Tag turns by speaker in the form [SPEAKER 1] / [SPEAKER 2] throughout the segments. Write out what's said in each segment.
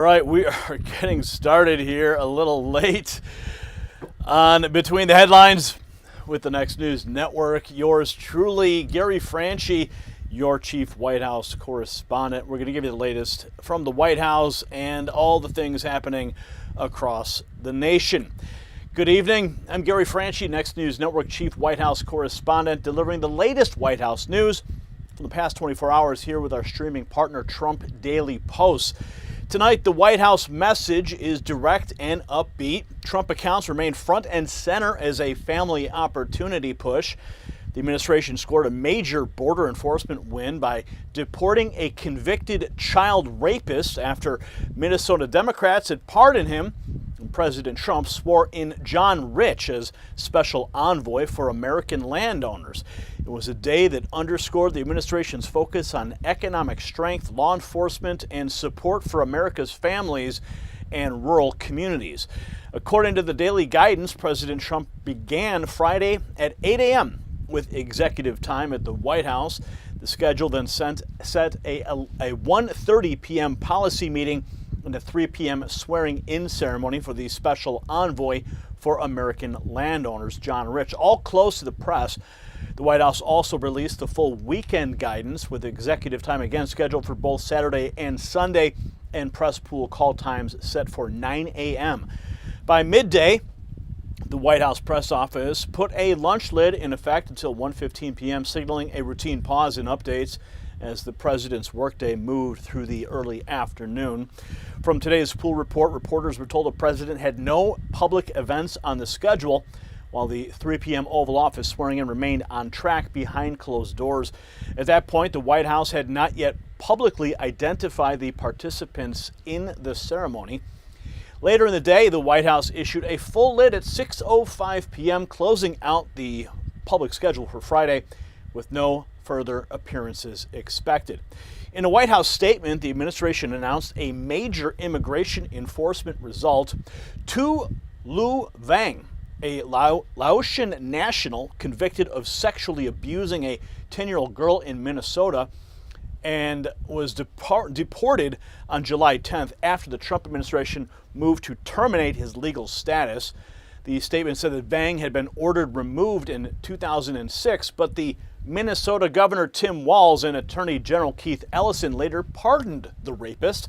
[SPEAKER 1] All right, we are getting started here a little late on Between the Headlines with the Next News Network. Yours truly, Gary Franchi, your chief White House correspondent. We're going to give you the latest from the White House and all the things happening across the nation. Good evening. I'm Gary Franchi, Next News Network chief White House correspondent, delivering the latest White House news from the past 24 hours here with our streaming partner, Trump Daily Post. Tonight, the White House message is direct and upbeat. Trump accounts remain front and center as a family opportunity push. The administration scored a major border enforcement win by deporting a convicted child rapist after Minnesota Democrats had pardoned him. And President Trump swore in John Rich as special envoy for American landowners. It was a day that underscored the administration's focus on economic strength, law enforcement, and support for America's families and rural communities. According to the daily guidance, President Trump began Friday at 8 a.m. with executive time at the White House. The schedule then set a 1:30 p.m. policy meeting and a 3 p.m. swearing-in ceremony for the special envoy for American landowners, John Rich. All close to the press. The White House also released the full weekend guidance with executive time again scheduled for both Saturday and Sunday and press pool call times set for 9 a.m. By midday, the White House press office put a lunch lid in effect until 1:15 p.m., signaling a routine pause in updates as the president's workday moved through the early afternoon. From today's pool report, reporters were told the president had no public events on the schedule, while the 3 p.m. Oval Office swearing-in remained on track behind closed doors. At that point, the White House had not yet publicly identified the participants in the ceremony. Later in the day, the White House issued a full lid at 6:05 p.m., closing out the public schedule for Friday with no further appearances expected. In a White House statement, the administration announced a major immigration enforcement result. Tu Lu Vang, a Laotian national convicted of sexually abusing a 10-year-old girl in Minnesota, and was deported on July 10th after the Trump administration moved to terminate his legal status. The statement said that Vang had been ordered removed in 2006, but the Minnesota Governor Tim Walz and Attorney General Keith Ellison later pardoned the rapist.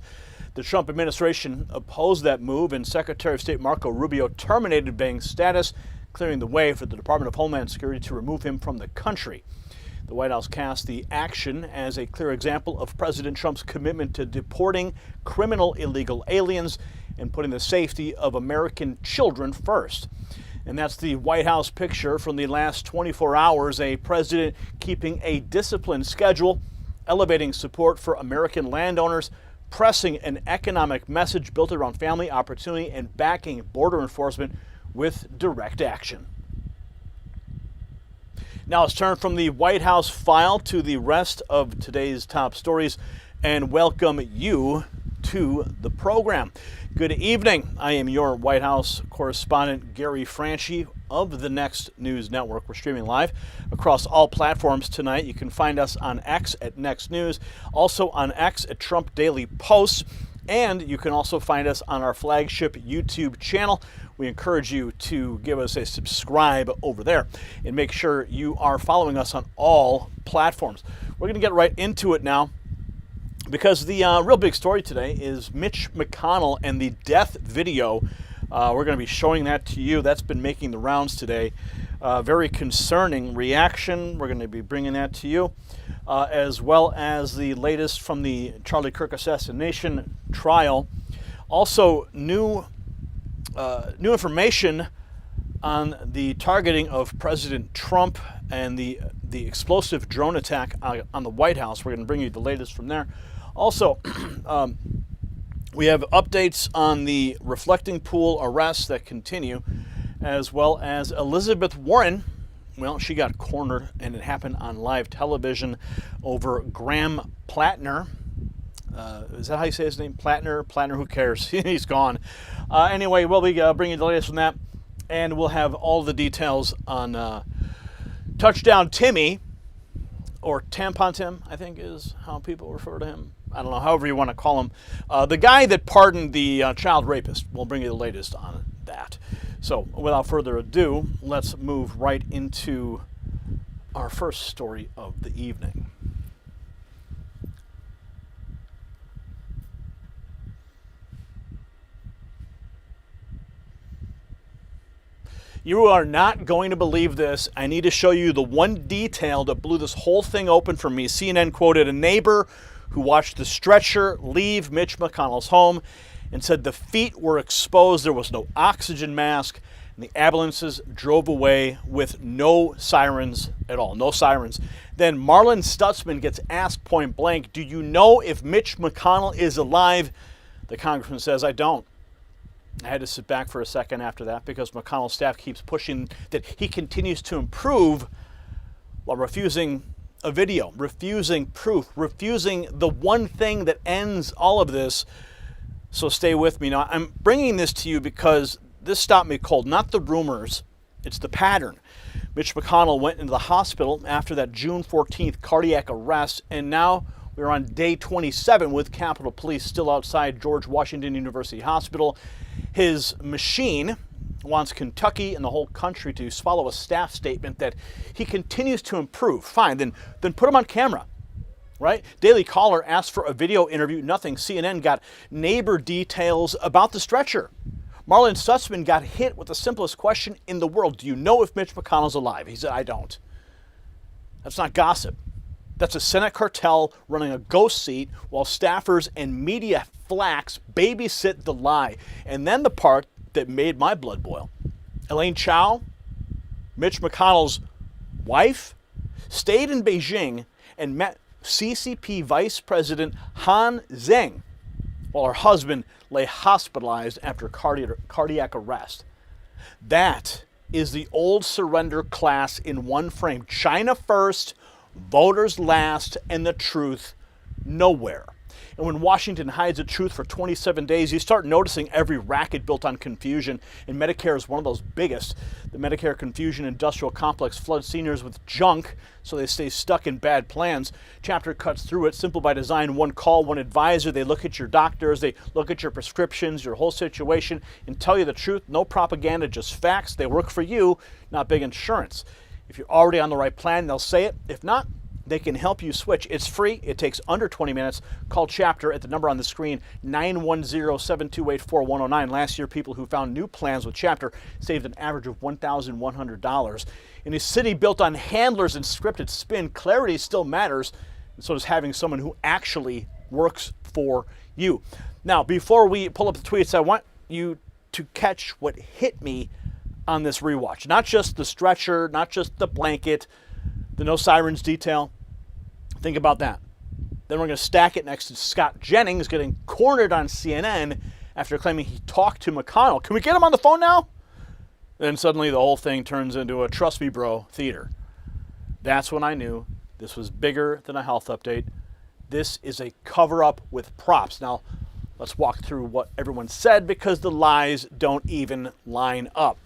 [SPEAKER 1] The Trump administration opposed that move, and Secretary of State Marco Rubio terminated Vang's status, clearing the way for the Department of Homeland Security to remove him from the country. The White House cast the action as a clear example of President Trump's commitment to deporting criminal illegal aliens and putting the safety of American children first. And that's the White House picture from the last 24 hours, a president keeping a disciplined schedule, elevating support for American landowners, pressing an economic message built around family opportunity, and backing border enforcement with direct action. Now let's turn from the White House file to the rest of today's top stories and welcome you to the program. Good evening. I am your White House correspondent, Gary Franchi of the Next News Network. We're streaming live across all platforms tonight. You can find us on X at Next News, also on X at Trump Daily Post, and you can also find us on our flagship YouTube channel. We encourage you to give us a subscribe over there and make sure you are following us on all platforms. We're going to get right into it now, because the real big story today is Mitch McConnell and the death video. We're going to be showing that to you. That's been making the rounds today. Very concerning reaction. We're going to be bringing that to you, as well as the latest from the Charlie Kirk assassination trial. Also, new information on the targeting of President Trump and the explosive drone attack on the White House. We're going to bring you the latest from there. Also, we have updates on the reflecting pool arrests that continue, as well as Elizabeth Warren. Well, she got cornered, and it happened on live television over Graham Plattner. Is that how you say his name? Plattner, who cares? He's gone. Anyway, we'll be bringing you the latest from that, and we'll have all the details on Touchdown Timmy, or Tampon Tim, I think is how people refer to him. I don't know, however you want to call him, the guy that pardoned the child rapist. We'll bring you the latest on that. So without further ado, let's move right into our first story of the evening. You are not going to believe this. I need to show you the one detail that blew this whole thing open for me. CNN quoted a neighbor who watched the stretcher leave Mitch McConnell's home and said the feet were exposed, there was no oxygen mask, and the ambulances drove away with no sirens at all, no sirens. Then Marlin Stutzman gets asked point blank, do you know if Mitch McConnell is alive? The congressman says, I don't. I had to sit back for a second after that because McConnell's staff keeps pushing that he continues to improve while refusing a video, refusing proof, refusing the one thing that ends all of this. So stay with me. Now, I'm bringing this to you because this stopped me cold. Not the rumors, it's the pattern. Mitch McConnell went into the hospital after that June 14th cardiac arrest, and now we're on day 27 with Capitol Police still outside George Washington University Hospital. His machine wants Kentucky and the whole country to swallow a staff statement that he continues to improve. Fine, then put him on camera, right? Daily Caller asked for a video interview, nothing. CNN got neighbor details about the stretcher. Marlin Stutzman got hit with the simplest question in the world. Do you know if Mitch McConnell's alive? He said, I don't. That's not gossip. That's a Senate cartel running a ghost seat while staffers and media flacks babysit the lie. And then the part that made my blood boil. Elaine Chao, Mitch McConnell's wife, stayed in Beijing and met CCP Vice President Zheng while her husband lay hospitalized after cardiac arrest. That is the old surrender class in one frame. China first, voters last, and the truth nowhere. And when Washington hides the truth for 27 days, you start noticing every racket built on confusion. And Medicare is one of those biggest. The Medicare confusion industrial complex floods seniors with junk so they stay stuck in bad plans. Chapter cuts through it, simple by design, one call, one advisor. They look at your doctors, they look at your prescriptions, your whole situation, and tell you the truth. No propaganda, just facts. They work for you, not big insurance. If you're already on the right plan, they'll say it. If not, they can help you switch. It's free. It takes under 20 minutes. Call Chapter at the number on the screen, 910-728-4109. Last year, people who found new plans with Chapter saved an average of $1,100. In a city built on handlers and scripted spin, clarity still matters, and so does having someone who actually works for you. Now, before we pull up the tweets, I want you to catch what hit me on this rewatch. Not just the stretcher, not just the blanket, the no sirens detail. Think about that. Then we're going to stack it next to Scott Jennings getting cornered on CNN after claiming he talked to McConnell. Can we get him on the phone now? Then suddenly the whole thing turns into a trust me bro theater. That's when I knew this was bigger than a health update. This is a cover-up with props. Now, let's walk through what everyone said because the lies don't even line up.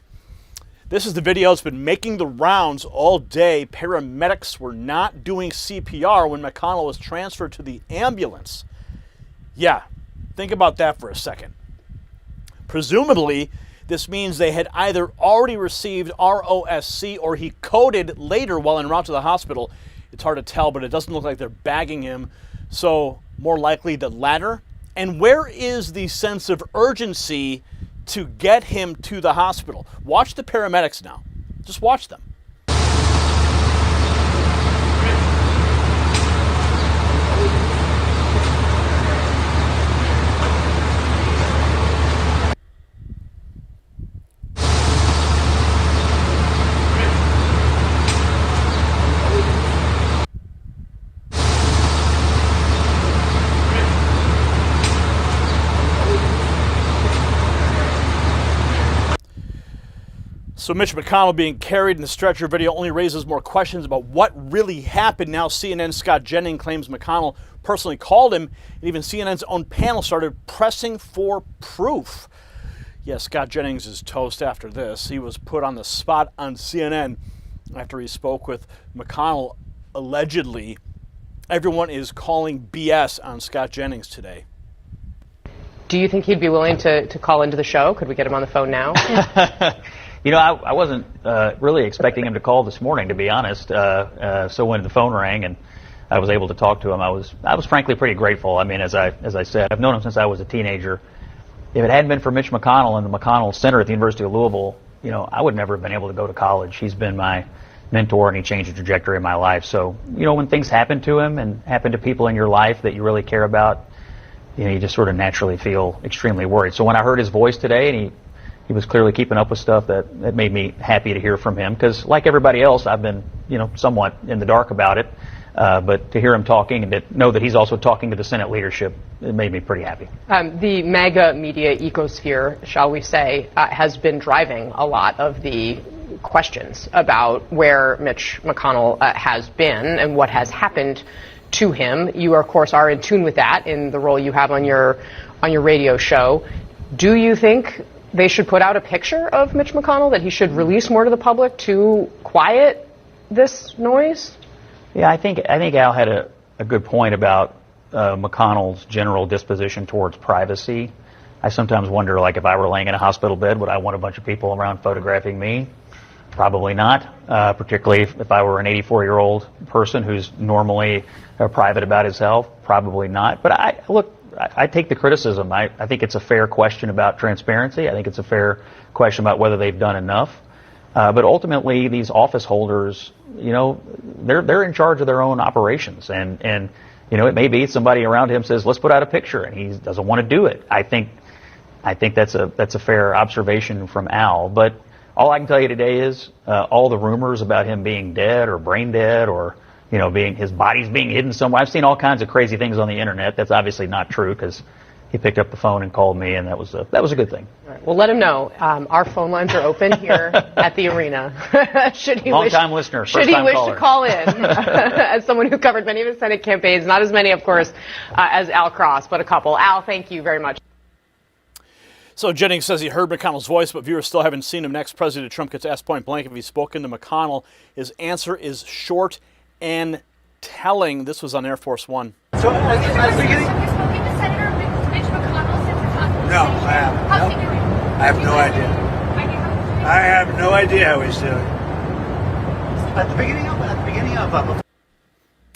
[SPEAKER 1] This is the video that's been making the rounds all day. Paramedics were not doing CPR when McConnell was transferred to the ambulance. Yeah, think about that for a second. Presumably, this means they had either already received ROSC or he coded later while en route to the hospital. It's hard to tell, but it doesn't look like they're bagging him. So, more likely the latter. And where is the sense of urgency to get him to the hospital? Watch the paramedics now. Just watch them. So Mitch McConnell being carried in the stretcher video only raises more questions about what really happened. Now CNN's Scott Jennings claims McConnell personally called him, and even CNN's own panel started pressing for proof. Yes, Scott Jennings is toast after this. He was put on the spot on CNN after he spoke with McConnell allegedly Everyone is calling BS on Scott Jennings today.
[SPEAKER 2] Do you think he'd be willing to call into the show? Could we get him on the phone now?
[SPEAKER 3] I wasn't really expecting him to call this morning, to be honest. So when the phone rang and I was able to talk to him, I was frankly pretty grateful. I mean, as I said, I've known him since I was a teenager. If it hadn't been for Mitch McConnell and the McConnell Center at the University of Louisville, I would never have been able to go to college. He's been my mentor and he changed the trajectory of my life. So, when things happen to him and happen to people in your life that you really care about, you just sort of naturally feel extremely worried. So when I heard his voice today and he was clearly keeping up with stuff, that made me happy to hear from him, because like everybody else, I've been, somewhat in the dark about it. But to hear him talking and to know that he's also talking to the Senate leadership, it made me pretty happy. The MAGA media ecosphere, shall we say, has been driving a lot of the questions about where Mitch McConnell has been and what has happened to him. You, of course, are in tune with that in the role you have on your radio show. Do you think they should put out a picture of Mitch McConnell, that he should release more to the public to quiet this noise? Yeah, I think Al had a good point about McConnell's general disposition towards privacy. I sometimes wonder, like, if I were laying in a hospital bed, would I want a bunch of people around photographing me? Probably not, particularly if I were an 84-year-old person who's normally private about his health. Probably not. But I take the criticism. I think it's a fair question about transparency. I think it's a fair question about whether they've done enough. But ultimately, these office holders, they're in charge of their own operations. And it may be somebody around him says, let's put out a picture, and he doesn't want to do it. I think that's a fair observation from Al. But all I can tell you today is all the rumors about him being dead or brain dead or, his body's being hidden somewhere. I've seen all kinds of crazy things on the internet. That's obviously not true, because he picked up the phone and called me, and that was a good thing.
[SPEAKER 2] All right. Well, let him know. Our phone lines are open here at the arena. Should he
[SPEAKER 3] Long-time listener,
[SPEAKER 2] should he wish
[SPEAKER 3] caller.
[SPEAKER 2] to call in, as someone who covered many of his Senate campaigns, not as many, of course, as Al Cross, but a couple. Al, thank you very much.
[SPEAKER 1] So Jennings says he heard McConnell's voice, but viewers still haven't seen him. Next, President Trump gets asked point blank if he's spoken to McConnell. His answer is short and telling. This was on Air Force One.
[SPEAKER 4] So, have you spoken to Senator Mitch McConnell since you're talking?
[SPEAKER 5] No, I haven't.
[SPEAKER 4] How's he doing?
[SPEAKER 5] I have no idea. I have no idea how he's doing.
[SPEAKER 4] At the beginning of
[SPEAKER 1] I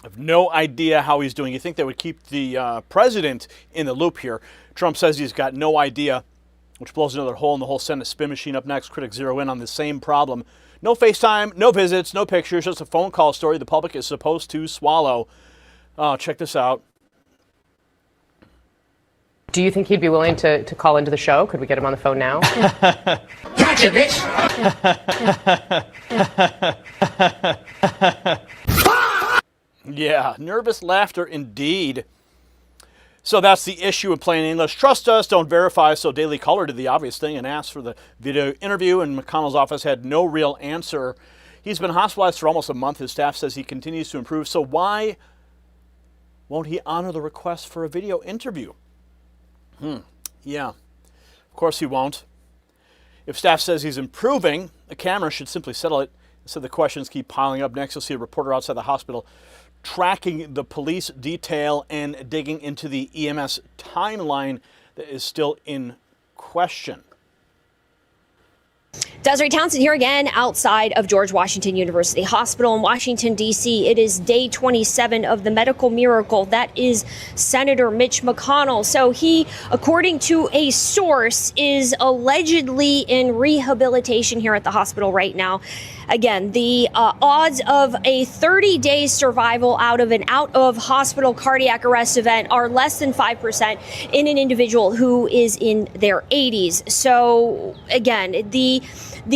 [SPEAKER 1] have no idea how he's doing. You think they would keep the president in the loop here. Trump says he's got no idea, which blows another hole in the whole Senate spin machine. Up next, critics zero in on the same problem. No FaceTime, no visits, no pictures, just a phone call story the public is supposed to swallow. Check this out.
[SPEAKER 2] Do you think he'd be willing to call into the show? Could we get him on the phone now?
[SPEAKER 5] Gotcha, bitch!
[SPEAKER 1] Yeah, nervous laughter indeed. So that's the issue in plain English. Trust us, don't verify. So Daily Caller did the obvious thing and asked for the video interview, and McConnell's office had no real answer. He's been hospitalized for almost a month. His staff says he continues to improve. So why won't he honor the request for a video interview? Yeah, of course he won't. If staff says he's improving, the camera should simply settle it. So the questions keep piling up. Next, you'll see a reporter outside the hospital tracking the police detail and digging into the EMS timeline that is still in question.
[SPEAKER 6] Desiree Townsend here again outside of George Washington University Hospital in Washington, D.C. It is day 27 of the medical miracle. That is Senator Mitch McConnell. So he, according to a source, is allegedly in rehabilitation here at the hospital right now. Again, the odds of a 30-day survival out of an out-of-hospital cardiac arrest event are less than 5% in an individual who is in their 80s. So, again, the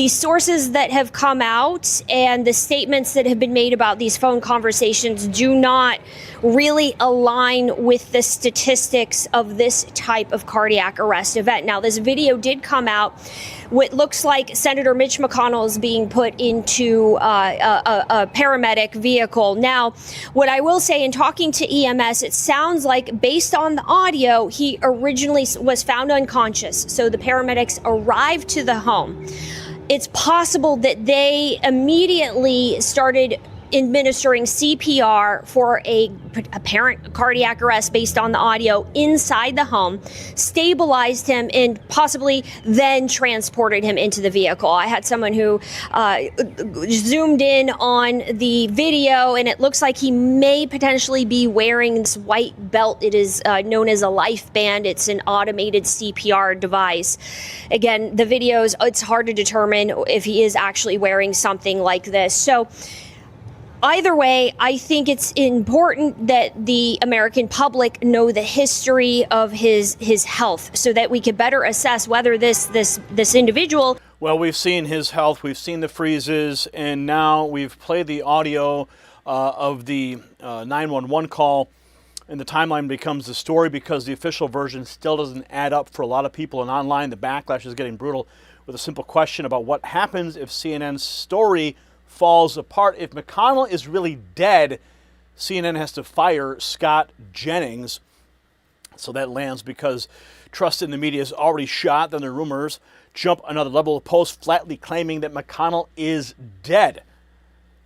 [SPEAKER 6] sources that have come out and the statements that have been made about these phone conversations do not really align with the statistics of this type of cardiac arrest event. Now, this video did come out. What looks like Senator Mitch McConnell is being put into a paramedic vehicle. Now, what I will say in talking to EMS, it sounds like based on the audio, he originally was found unconscious. So the paramedics arrived to the home. It's possible that they immediately started administering CPR for a apparent cardiac arrest based on the audio inside the home, stabilized him, and possibly then transported him into the vehicle. I had someone who zoomed in on the video, and it looks like he may potentially be wearing this white belt. It is known as a life band. It's an automated CPR device. Again, the videos, it's hard to determine if he is actually wearing something like this. So either way, I think it's important that the American public know the history of his health so that we could better assess whether this individual.
[SPEAKER 1] Well, we've seen his health, we've seen the freezes, and now we've played the audio of the 911 call, and the timeline becomes the story because the official version still doesn't add up for a lot of people, and online the backlash is getting brutal with a simple question about what happens if CNN's story falls apart. If McConnell is really dead, CNN has to fire Scott Jennings. So that lands because trust in the media is already shot. Then the rumors jump another level of post flatly claiming that McConnell is dead.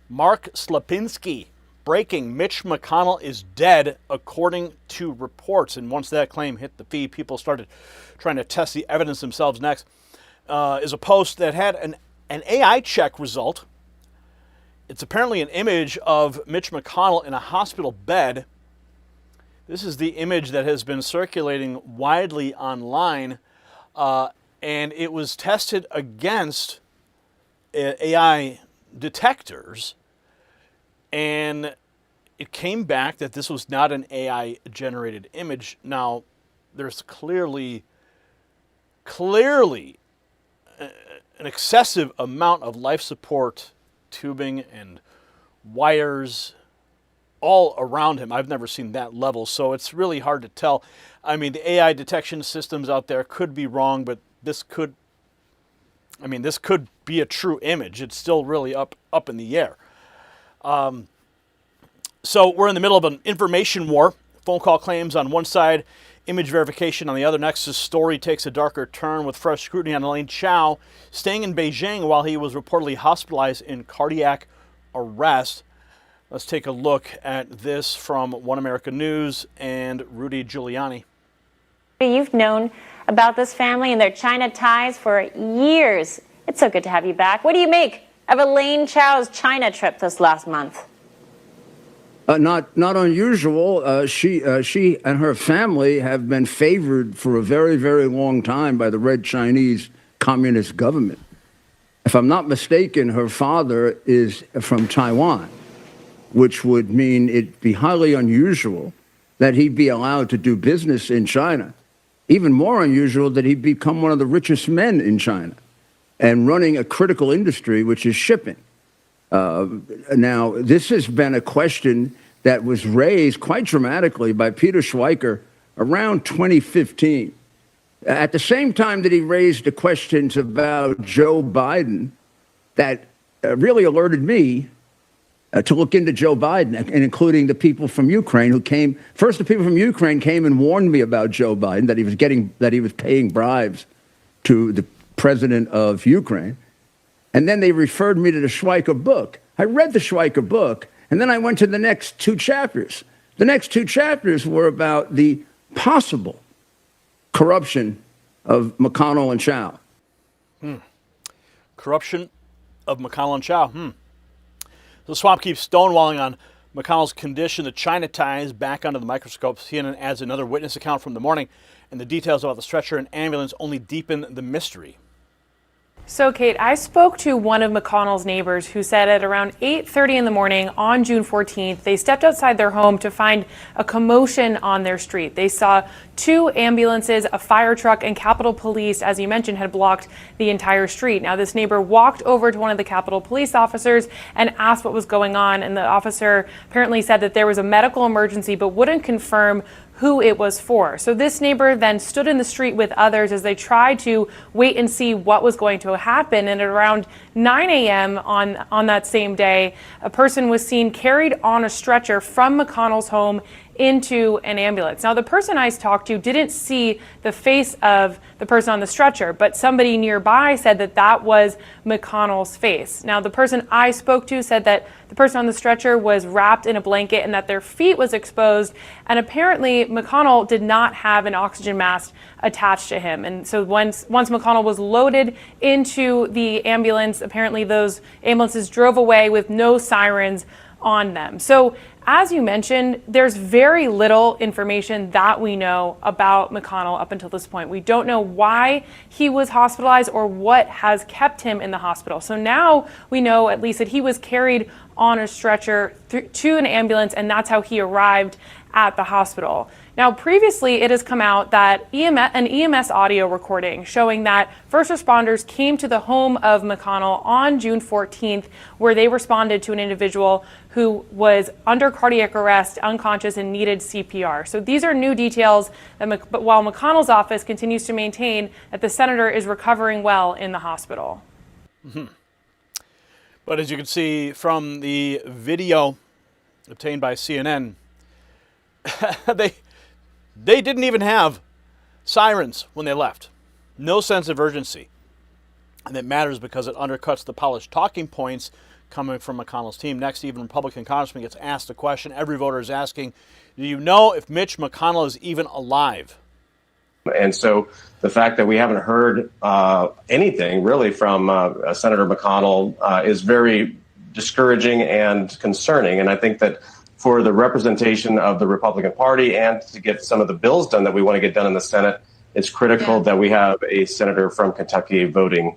[SPEAKER 1] Mark Slapinski breaking: Mitch McConnell is dead, according to reports. And once that claim hit the feed, people started trying to test the evidence themselves next. Is a post that had an AI check result. It's apparently an image of Mitch McConnell in a hospital bed. This is the image that has been circulating widely online, and it was tested against AI detectors, and it came back that this was not an AI-generated image. Now, there's clearly an excessive amount of life support tubing and wires all around him. I've never seen that level, so it's really hard to tell. I mean, the AI detection systems out there could be wrong, but this could be a true image. It's still really up in the air. So we're in the middle of an information war. Phone call claims on one side, image verification on the other. Next, this story takes a darker turn with fresh scrutiny on Elaine Chao staying in Beijing while he was reportedly hospitalized in cardiac arrest. Let's take a look at this from One America News and Rudy Giuliani.
[SPEAKER 7] You've known about this family and their China ties for years. It's so good to have you back. What do you make of Elaine Chao's China trip this last month?
[SPEAKER 8] Not unusual. She and her family have been favored for a very, very long time by the Red Chinese Communist government. If I'm not mistaken, her father is from Taiwan, which would mean it'd be highly unusual that he'd be allowed to do business in China. Even more unusual that he'd become one of the richest men in China and running a critical industry, which is shipping. Now, this has been a question that was raised quite dramatically by Peter Schweiker around 2015. At the same time that he raised the questions about Joe Biden, that really alerted me to look into Joe Biden, and including the people from Ukraine who came. First, the people from Ukraine came and warned me about Joe Biden, that he was paying bribes to the president of Ukraine. And then they referred me to the Schweiker book. I read the Schweiker book, and then I went to the next two chapters. The next two chapters were about the possible corruption of McConnell and Chao.
[SPEAKER 1] Corruption of McConnell and Chao. The swamp keeps stonewalling on McConnell's condition. The China ties back under the microscope. CNN adds another witness account from the morning, and the details about the stretcher and ambulance only deepen the mystery.
[SPEAKER 9] So, Kate, I spoke to one of McConnell's neighbors who said at around 8:30 in the morning on June 14th, they stepped outside their home to find a commotion on their street. They saw two ambulances, a fire truck, and Capitol Police, as you mentioned, had blocked the entire street. Now, this neighbor walked over to one of the Capitol Police officers and asked what was going on, and the officer apparently said that there was a medical emergency but wouldn't confirm who it was for. So this neighbor then stood in the street with others as they tried to wait and see what was going to happen. And at around 9 a.m. on that same day, a person was seen carried on a stretcher from McConnell's home into an ambulance. Now, the person I talked to didn't see the face of the person on the stretcher, but somebody nearby said that that was McConnell's face. Now, the person I spoke to said that the person on the stretcher was wrapped in a blanket and that their feet was exposed, and apparently McConnell did not have an oxygen mask attached to him. And so once McConnell was loaded into the ambulance, apparently those ambulances drove away with no sirens on them. So as you mentioned, there's very little information that we know about McConnell up until this point. We don't know why he was hospitalized or what has kept him in the hospital. So now we know at least that he was carried on a stretcher to an ambulance, and that's how he arrived at the hospital. Now, previously, it has come out that an EMS audio recording showing that first responders came to the home of McConnell on June 14th, where they responded to an individual who was under cardiac arrest, unconscious, and needed CPR. So these are new details, but while McConnell's office continues to maintain that the senator is recovering well in the hospital.
[SPEAKER 1] Mm-hmm. But as you can see from the video obtained by CNN, they didn't even have sirens when they left. No sense of urgency. And it matters because it undercuts the polished talking points coming from McConnell's team. Next, even Republican congressman gets asked a question every voter is asking, do you know if Mitch McConnell is even alive?
[SPEAKER 10] And so the fact that we haven't heard anything really from Senator McConnell is very discouraging and concerning. And I think that for the representation of the Republican Party and to get some of the bills done that we want to get done in the Senate, it's critical that we have a senator from Kentucky voting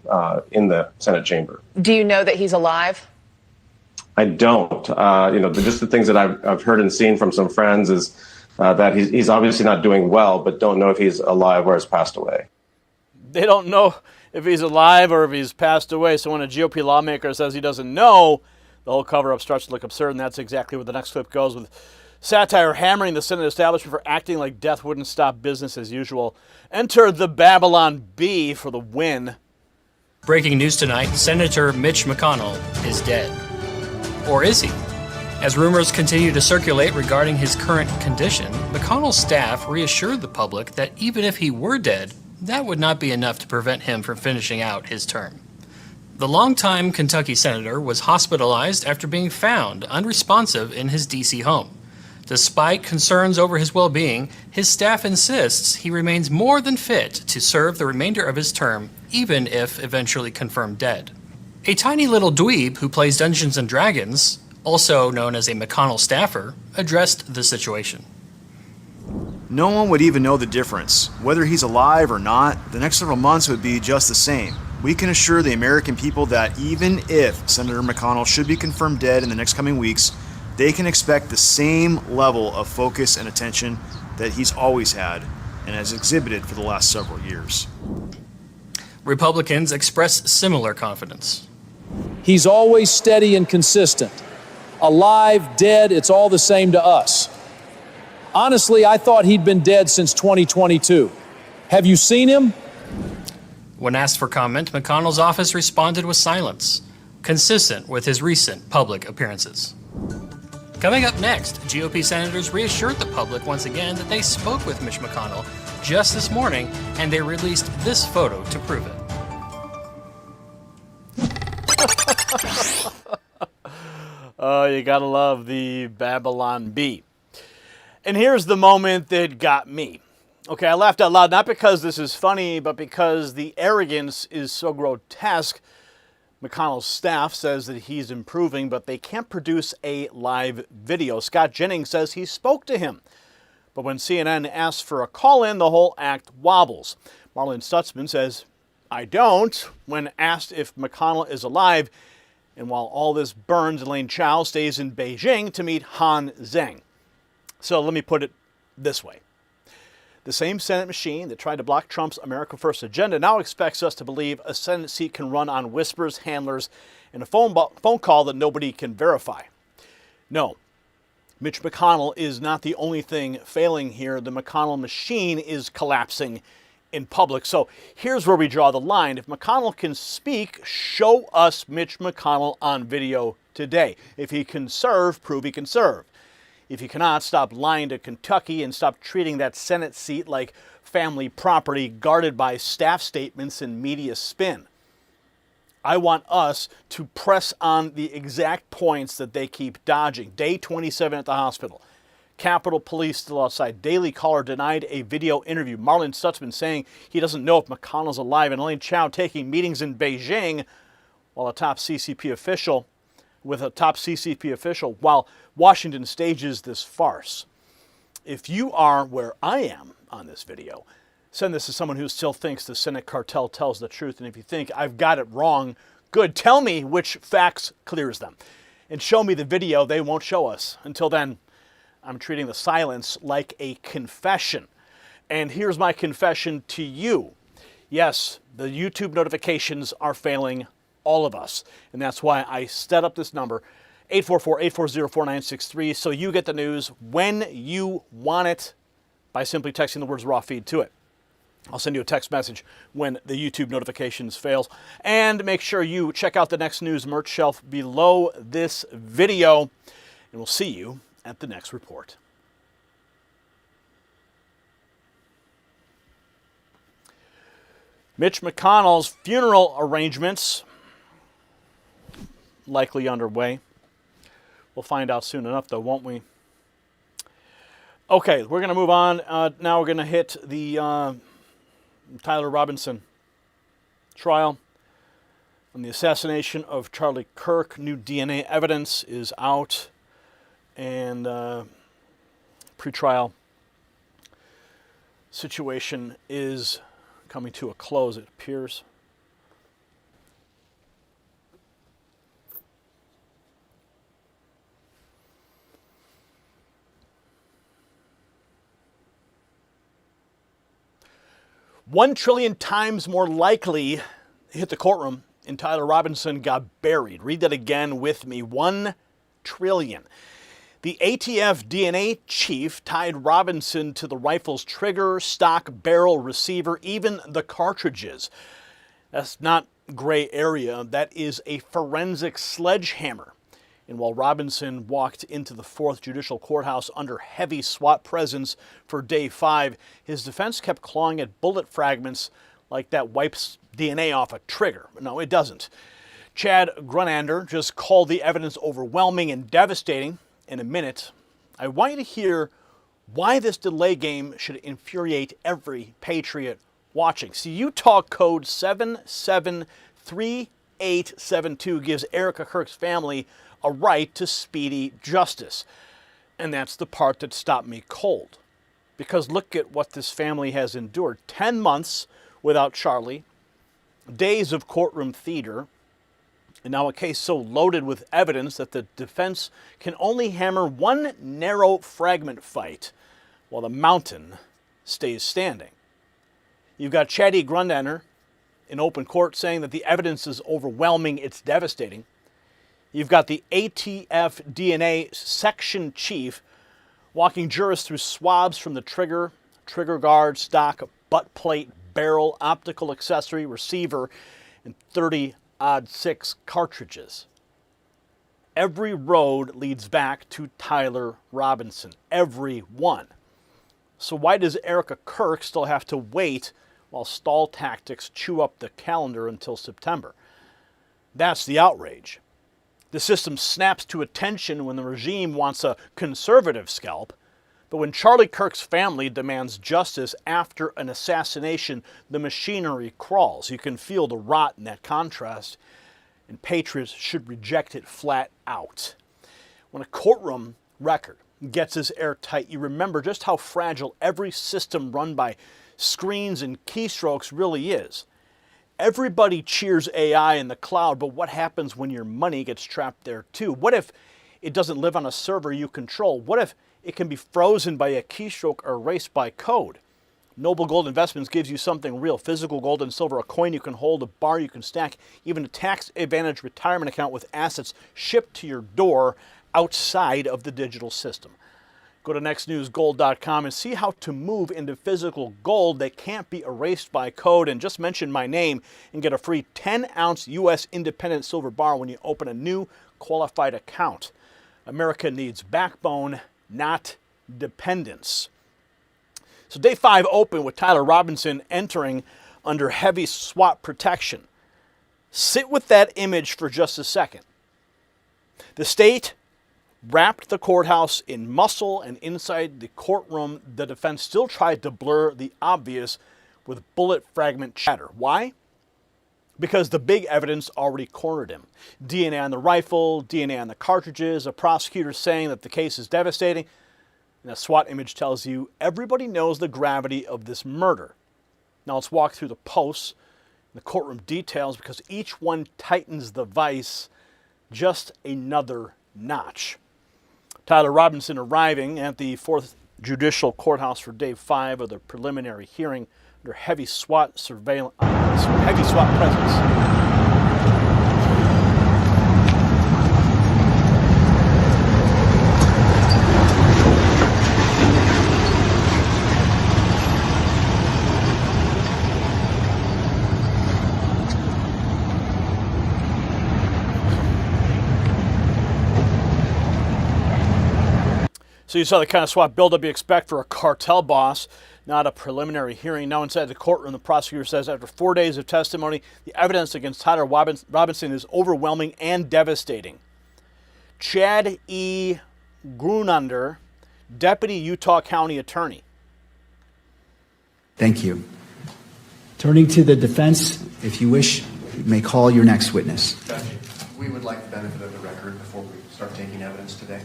[SPEAKER 10] in the Senate chamber.
[SPEAKER 2] Do you know that he's alive?
[SPEAKER 10] I don't. Just the things that I've heard and seen from some friends is that he's obviously not doing well, but don't know if he's alive or has passed away.
[SPEAKER 1] They don't know if he's alive or if he's passed away. So when a GOP lawmaker says he doesn't know, the whole cover-up starts to look absurd, and that's exactly where the next clip goes, with satire hammering the Senate establishment for acting like death wouldn't stop business as usual. Enter the Babylon Bee for the win.
[SPEAKER 11] Breaking news tonight, Senator Mitch McConnell is dead. Or is he? As rumors continue to circulate regarding his current condition, McConnell's staff reassured the public that even if he were dead, that would not be enough to prevent him from finishing out his term. The longtime Kentucky senator was hospitalized after being found unresponsive in his D.C. home. Despite concerns over his well-being, his staff insists he remains more than fit to serve the remainder of his term, even if eventually confirmed dead. A tiny little dweeb who plays Dungeons & Dragons, also known as a McConnell staffer, addressed the situation.
[SPEAKER 12] No one would even know the difference. Whether he's alive or not, the next several months would be just the same. We can assure the American people that even if Senator McConnell should be confirmed dead in the next coming weeks, they can expect the same level of focus and attention that he's always had and has exhibited for the last several years.
[SPEAKER 11] Republicans express similar confidence.
[SPEAKER 13] He's always steady and consistent. Alive, dead, it's all the same to us. Honestly, I thought he'd been dead since 2022. Have you seen him?
[SPEAKER 11] When asked for comment, McConnell's office responded with silence, consistent with his recent public appearances. Coming up next, GOP senators reassured the public once again that they spoke with Mitch McConnell just this morning, and they released this photo to prove it.
[SPEAKER 1] Oh, you gotta love the Babylon Bee. And here's the moment that got me. Okay, I laughed out loud, not because this is funny, but because the arrogance is so grotesque. McConnell's staff says that he's improving, but they can't produce a live video. Scott Jennings says he spoke to him. But when CNN asks for a call-in, the whole act wobbles. Marlin Stutzman says, I don't, when asked if McConnell is alive. And while all this burns, Elaine Chao stays in Beijing to meet Zheng. So let me put it this way. The same Senate machine that tried to block Trump's America First agenda now expects us to believe a Senate seat can run on whispers, handlers, and a phone call that nobody can verify. No, Mitch McConnell is not the only thing failing here. The McConnell machine is collapsing in public. So here's where we draw the line. If McConnell can speak, show us Mitch McConnell on video today. If he can serve, prove he can serve. If you cannot, stop lying to Kentucky and stop treating that Senate seat like family property guarded by staff statements and media spin. I want us to press on the exact points that they keep dodging. Day 27 at the hospital. Capitol Police still outside. Daily Caller denied a video interview. Marlin Stutzman saying he doesn't know if McConnell's alive. And Elaine Chao taking meetings in Beijing while a top CCP official, while Washington stages this farce. If you are where I am on this video, send this to someone who still thinks the Senate cartel tells the truth. And if you think I've got it wrong, good. Tell me which facts clears them. And show me the video they won't show us. Until then, I'm treating the silence like a confession. And here's my confession to you. Yes, the YouTube notifications are failing all of us. And that's why I set up this number, 844-840-4963, so you get the news when you want it by simply texting the words raw feed to it. I'll send you a text message when the YouTube notifications fails. And make sure you check out the Next News merch shelf below this video. And we'll see you at the next report. Mitch McConnell's funeral arrangements likely underway. We'll find out soon enough, though, won't we? Okay, we're going to move on. Now we're going to hit the Tyler Robinson trial on the assassination of Charlie Kirk. New DNA evidence is out, and pretrial situation is coming to a close, it appears. $1 trillion times more likely hit the courtroom, and Tyler Robinson got buried. Read that again with me. 1 trillion. The ATF DNA chief tied Robinson to the rifle's trigger, stock, barrel, receiver, even the cartridges. That's not gray area. That is a forensic sledgehammer. And while Robinson walked into the 4th Judicial Courthouse under heavy SWAT presence for day 5, his defense kept clawing at bullet fragments like that wipes DNA off a trigger. No, it doesn't. Chad Grunander just called the evidence overwhelming and devastating. In a minute, I want you to hear why this delay game should infuriate every patriot watching. See, Utah Code 773872 gives Erica Kirk's family a right to speedy justice. And that's the part that stopped me cold. Because look at what this family has endured. 10 months without Charlie, days of courtroom theater, and now a case so loaded with evidence that the defense can only hammer one narrow fragment fight while the mountain stays standing. You've got Chaddy Grunander in open court saying that the evidence is overwhelming, it's devastating. You've got the ATF DNA section chief walking jurists through swabs from the trigger guard, stock, butt plate, barrel, optical accessory, receiver, and 30-6 cartridges. Every road leads back to Tyler Robinson. Every one. So why does Erica Kirk still have to wait while stall tactics chew up the calendar until September? That's the outrage. The system snaps to attention when the regime wants a conservative scalp, but when Charlie Kirk's family demands justice after an assassination, the machinery crawls. You can feel the rot in that contrast, and patriots should reject it flat out. When a courtroom record gets as airtight, you remember just how fragile every system run by screens and keystrokes really is. Everybody cheers AI in the cloud, but what happens when your money gets trapped there too? What if it doesn't live on a server you control? What if it can be frozen by a keystroke or erased by code? Noble Gold Investments gives you something real. Physical gold and silver, a coin you can hold, a bar you can stack, even a tax-advantaged retirement account with assets shipped to your door outside of the digital system. Go to nextnewsgold.com and see how to move into physical gold that can't be erased by code, and just mention my name and get a free 10-ounce U.S. independent silver bar when you open a new qualified account. America needs backbone, not dependents. So day 5 opened with Tyler Robinson entering under heavy SWAT protection. Sit with that image for just a second. The state wrapped the courthouse in muscle, and inside the courtroom, the defense still tried to blur the obvious with bullet fragment chatter. Why? Because the big evidence already cornered him. DNA on the rifle, DNA on the cartridges, a prosecutor saying that the case is devastating. And a SWAT image tells you everybody knows the gravity of this murder. Now let's walk through the posts, the courtroom details, because each one tightens the vice just another notch. Tyler Robinson arriving at the 4th Judicial Courthouse for day 5 of the preliminary hearing under heavy SWAT surveillance, heavy SWAT presence. So you saw the kind of SWAT buildup you expect for a cartel boss, not a preliminary hearing. Now inside the courtroom, the prosecutor says after 4 days of testimony, the evidence against Tyler Robinson is overwhelming and devastating. Chad E. Grunander, Deputy Utah County Attorney.
[SPEAKER 14] Thank you. Turning to the defense, if you wish, you may call your next witness.
[SPEAKER 15] Judge, we would like the benefit of the record before we start taking evidence today.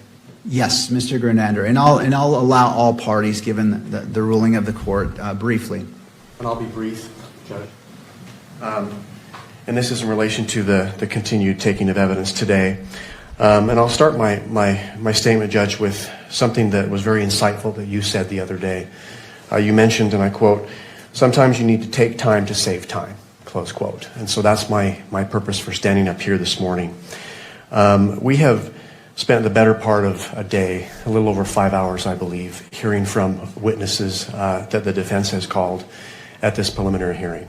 [SPEAKER 14] Yes, Mr. Grunander, and I'll allow all parties, given the ruling of the court, briefly.
[SPEAKER 15] And I'll be brief, Judge. And this is in relation to the continued taking of evidence today. And I'll start my statement, Judge, with something that was very insightful that you said the other day. You mentioned, and I quote, "Sometimes you need to take time to save time," close quote. And so that's my purpose for standing up here this morning. We have spent the better part of a day, a little over 5 hours, I believe, hearing from witnesses that the defense has called at this preliminary hearing.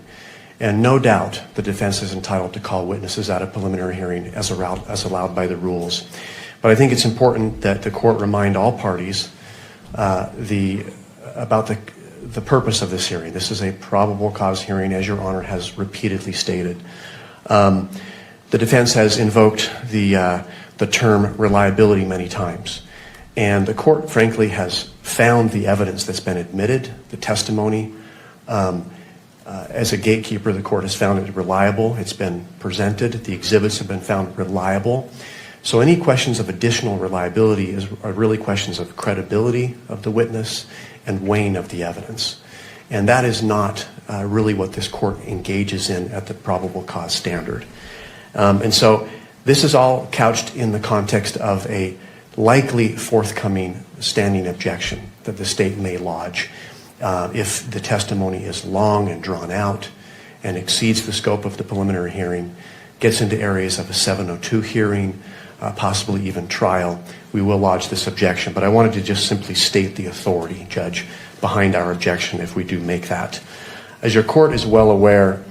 [SPEAKER 15] And no doubt the defense is entitled to call witnesses at a preliminary hearing as allowed by the rules. But I think it's important that the court remind all parties about the purpose of this hearing. This is a probable cause hearing, as Your Honor has repeatedly stated. The defense has invoked the term reliability many times. And the court, frankly, has found the evidence that's been admitted, the testimony. As a gatekeeper, the court has found it reliable. It's been presented. The exhibits have been found reliable. So any questions of additional reliability are really questions of credibility of the witness and weighing of the evidence. And that is not really what this court engages in at the probable cause standard. And so this is all couched in the context of a likely forthcoming standing objection that the state may lodge if the testimony is long and drawn out and exceeds the scope of the preliminary hearing, gets into areas of a 702 hearing, possibly even trial. We will lodge this objection, but I wanted to just simply state the authority, Judge, behind our objection if we do make that. As your court is well aware,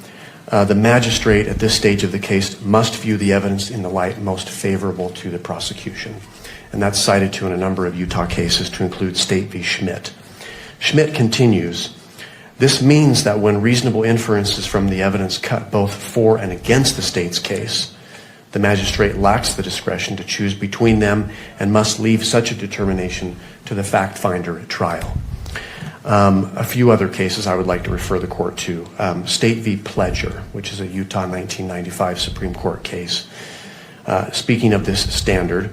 [SPEAKER 15] the magistrate at this stage of the case must view the evidence in the light most favorable to the prosecution. And that's cited to in a number of Utah cases, to include State v. Schmidt. Schmidt continues, "This means that when reasonable inferences from the evidence cut both for and against the state's case, the magistrate lacks the discretion to choose between them and must leave such a determination to the fact finder at trial." A few other cases I would like to refer the court to. State v. Pledger, which is a Utah 1995 Supreme Court case. Speaking of this standard,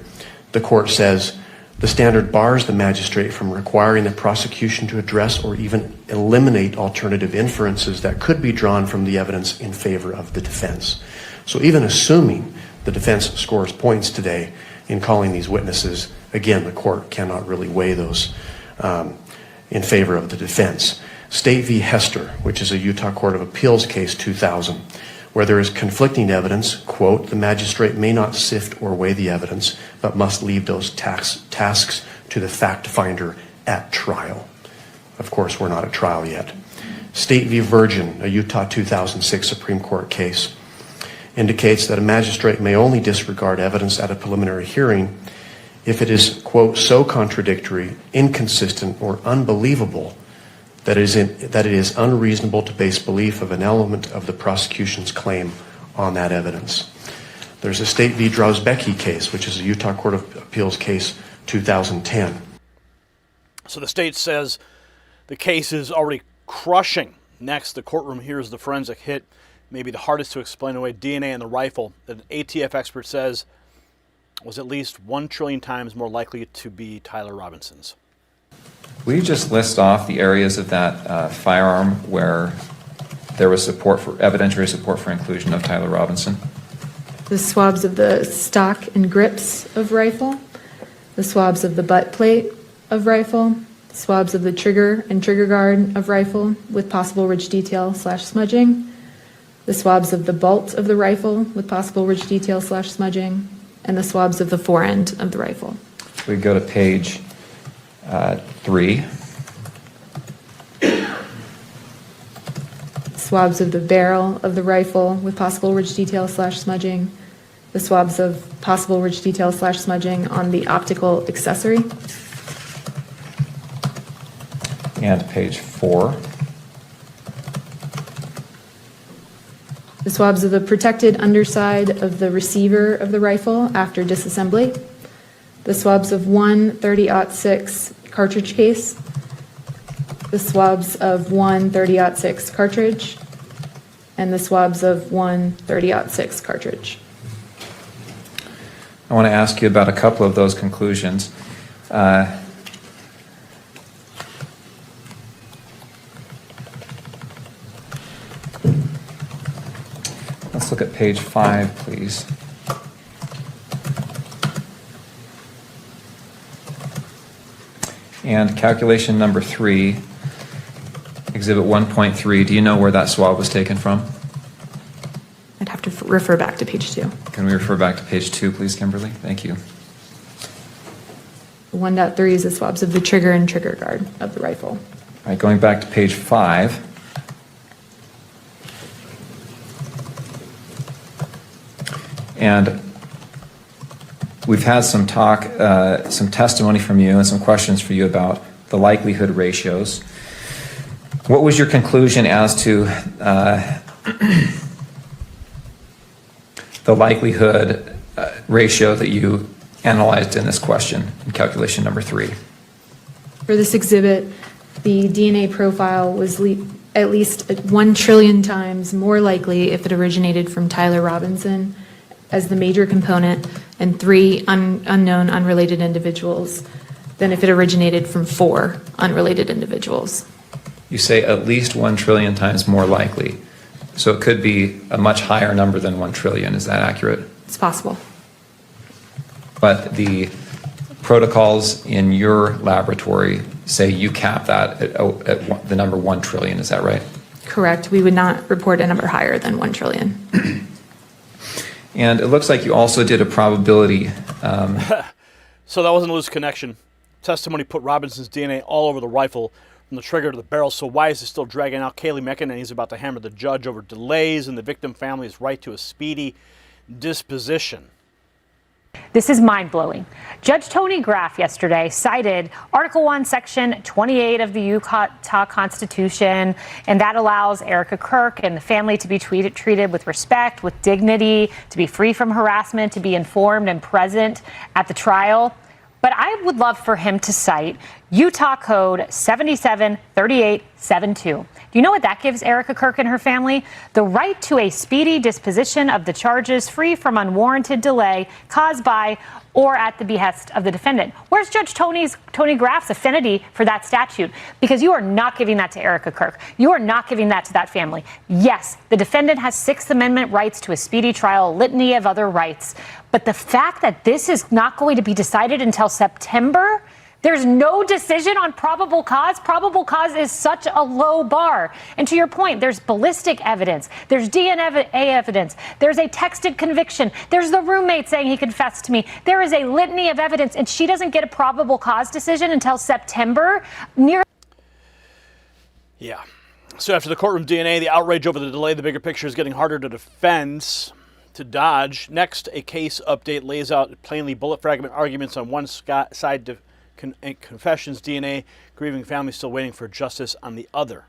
[SPEAKER 15] the court says, "The standard bars the magistrate from requiring the prosecution to address or even eliminate alternative inferences that could be drawn from the evidence in favor of the defense." So even assuming the defense scores points today in calling these witnesses, again, the court cannot really weigh those in favor of the defense. State v. Hester, which is a Utah Court of Appeals case 2000, where there is conflicting evidence, quote, "The magistrate may not sift or weigh the evidence, but must leave those tasks to the fact finder at trial." Of course, we're not at trial yet. State v. Virgin, a Utah 2006 Supreme Court case, indicates that a magistrate may only disregard evidence at a preliminary hearing if it is, quote, so contradictory, inconsistent, or unbelievable that it is unreasonable to base belief of an element of the prosecution's claim on that evidence. There's a State v. Drozbecki case, which is a Utah Court of Appeals case 2010.
[SPEAKER 1] So the state says the case is already crushing. Next, the courtroom hears the forensic hit, maybe the hardest to explain away, DNA in the rifle that an ATF expert says was at least 1 trillion times more likely to be Tyler Robinson's.
[SPEAKER 16] Will you just list off the areas of that firearm where there was evidentiary support for inclusion of Tyler Robinson?
[SPEAKER 17] The swabs of the stock and grips of rifle, the swabs of the butt plate of rifle, swabs of the trigger and trigger guard of rifle with possible ridge detail / smudging, the swabs of the bolt of the rifle with possible ridge detail / smudging, and the swabs of the forend of the rifle.
[SPEAKER 16] We go to page 3.
[SPEAKER 17] Swabs of the barrel of the rifle with possible ridge detail / smudging, the swabs of possible ridge detail / smudging on the optical accessory.
[SPEAKER 16] And page 4.
[SPEAKER 17] The swabs of the protected underside of the receiver of the rifle after disassembly. The swabs of one 30-06 cartridge case. The swabs of one 30-06 cartridge. And the swabs of one 30-06 cartridge.
[SPEAKER 16] I want to ask you about a couple of those conclusions. Let's look at page 5, please. And calculation number 3, exhibit 1.3, do you know where that swab was taken from?
[SPEAKER 17] I'd have to refer back to page 2.
[SPEAKER 16] Can we refer back to page 2, please, Kimberly? Thank you.
[SPEAKER 17] 1.3 is the swabs of the trigger and trigger guard of the rifle.
[SPEAKER 16] All right, going back to page 5. And we've had some talk, some testimony from you and some questions for you about the likelihood ratios. What was your conclusion as to the likelihood ratio that you analyzed in this question in calculation number 3?
[SPEAKER 17] For this exhibit, the DNA profile was at least 1 trillion times more likely if it originated from Tyler Robinson as the major component and 3 unknown unrelated individuals than if it originated from 4 unrelated individuals.
[SPEAKER 16] You say at least 1 trillion times more likely. So it could be a much higher number than 1 trillion. Is that accurate?
[SPEAKER 17] It's possible.
[SPEAKER 16] But the protocols in your laboratory say you cap that at the number 1 trillion. Is that right?
[SPEAKER 17] Correct. We would not report a number higher than 1 trillion.
[SPEAKER 16] And it looks like you also did a probability.
[SPEAKER 1] So that wasn't a loose connection. Testimony put Robinson's DNA all over the rifle from the trigger to the barrel. So why is it still dragging out? Kaylee McConnell, he's about to hammer the judge over delays and the victim family's right to a speedy disposition.
[SPEAKER 18] This is mind-blowing. Judge Tony Graff yesterday cited Article 1, Section 28 of the Utah Constitution, and that allows Erica Kirk and the family to be treated with respect, with dignity, to be free from harassment, to be informed and present at the trial. But I would love for him to cite Utah Code 773872. Do you know what that gives Erica Kirk and her family? The right to a speedy disposition of the charges free from unwarranted delay caused by or at the behest of the defendant. Where's Judge Tony Graff's affinity for that statute? Because you are not giving that to Erica Kirk. You are not giving that to that family. Yes, the defendant has Sixth Amendment rights to a speedy trial, a litany of other rights. But the fact that this is not going to be decided until September, there's no decision on probable cause. Probable cause is such a low bar. And to your point, there's ballistic evidence. There's DNA evidence. There's a texted conviction. There's the roommate saying he confessed to me. There is a litany of evidence, and she doesn't get a probable cause decision until September.
[SPEAKER 1] Yeah. So after the courtroom DNA, the outrage over the delay, the bigger picture is getting harder to defend. to dodge. Next, a case update lays out plainly bullet fragment arguments on one side, confessions, DNA, grieving families still waiting for justice on the other.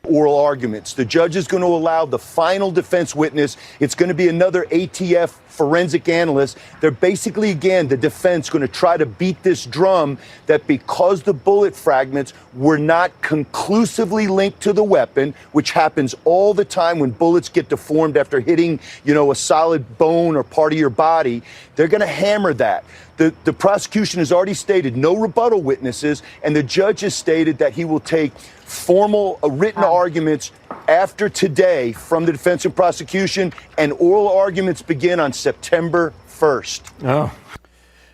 [SPEAKER 19] Oral arguments. The judge is going to allow the final defense witness. It's going to be another ATF forensic analyst. They're basically, again, the defense going to try to beat this drum that because the bullet fragments were not conclusively linked to the weapon, which happens all the time when bullets get deformed after hitting, a solid bone or part of your body, they're going to hammer that. The prosecution has already stated no rebuttal witnesses, and the judge has stated that he will take formal written arguments after today from the defense and prosecution, and oral arguments begin on September 1st.
[SPEAKER 1] Oh.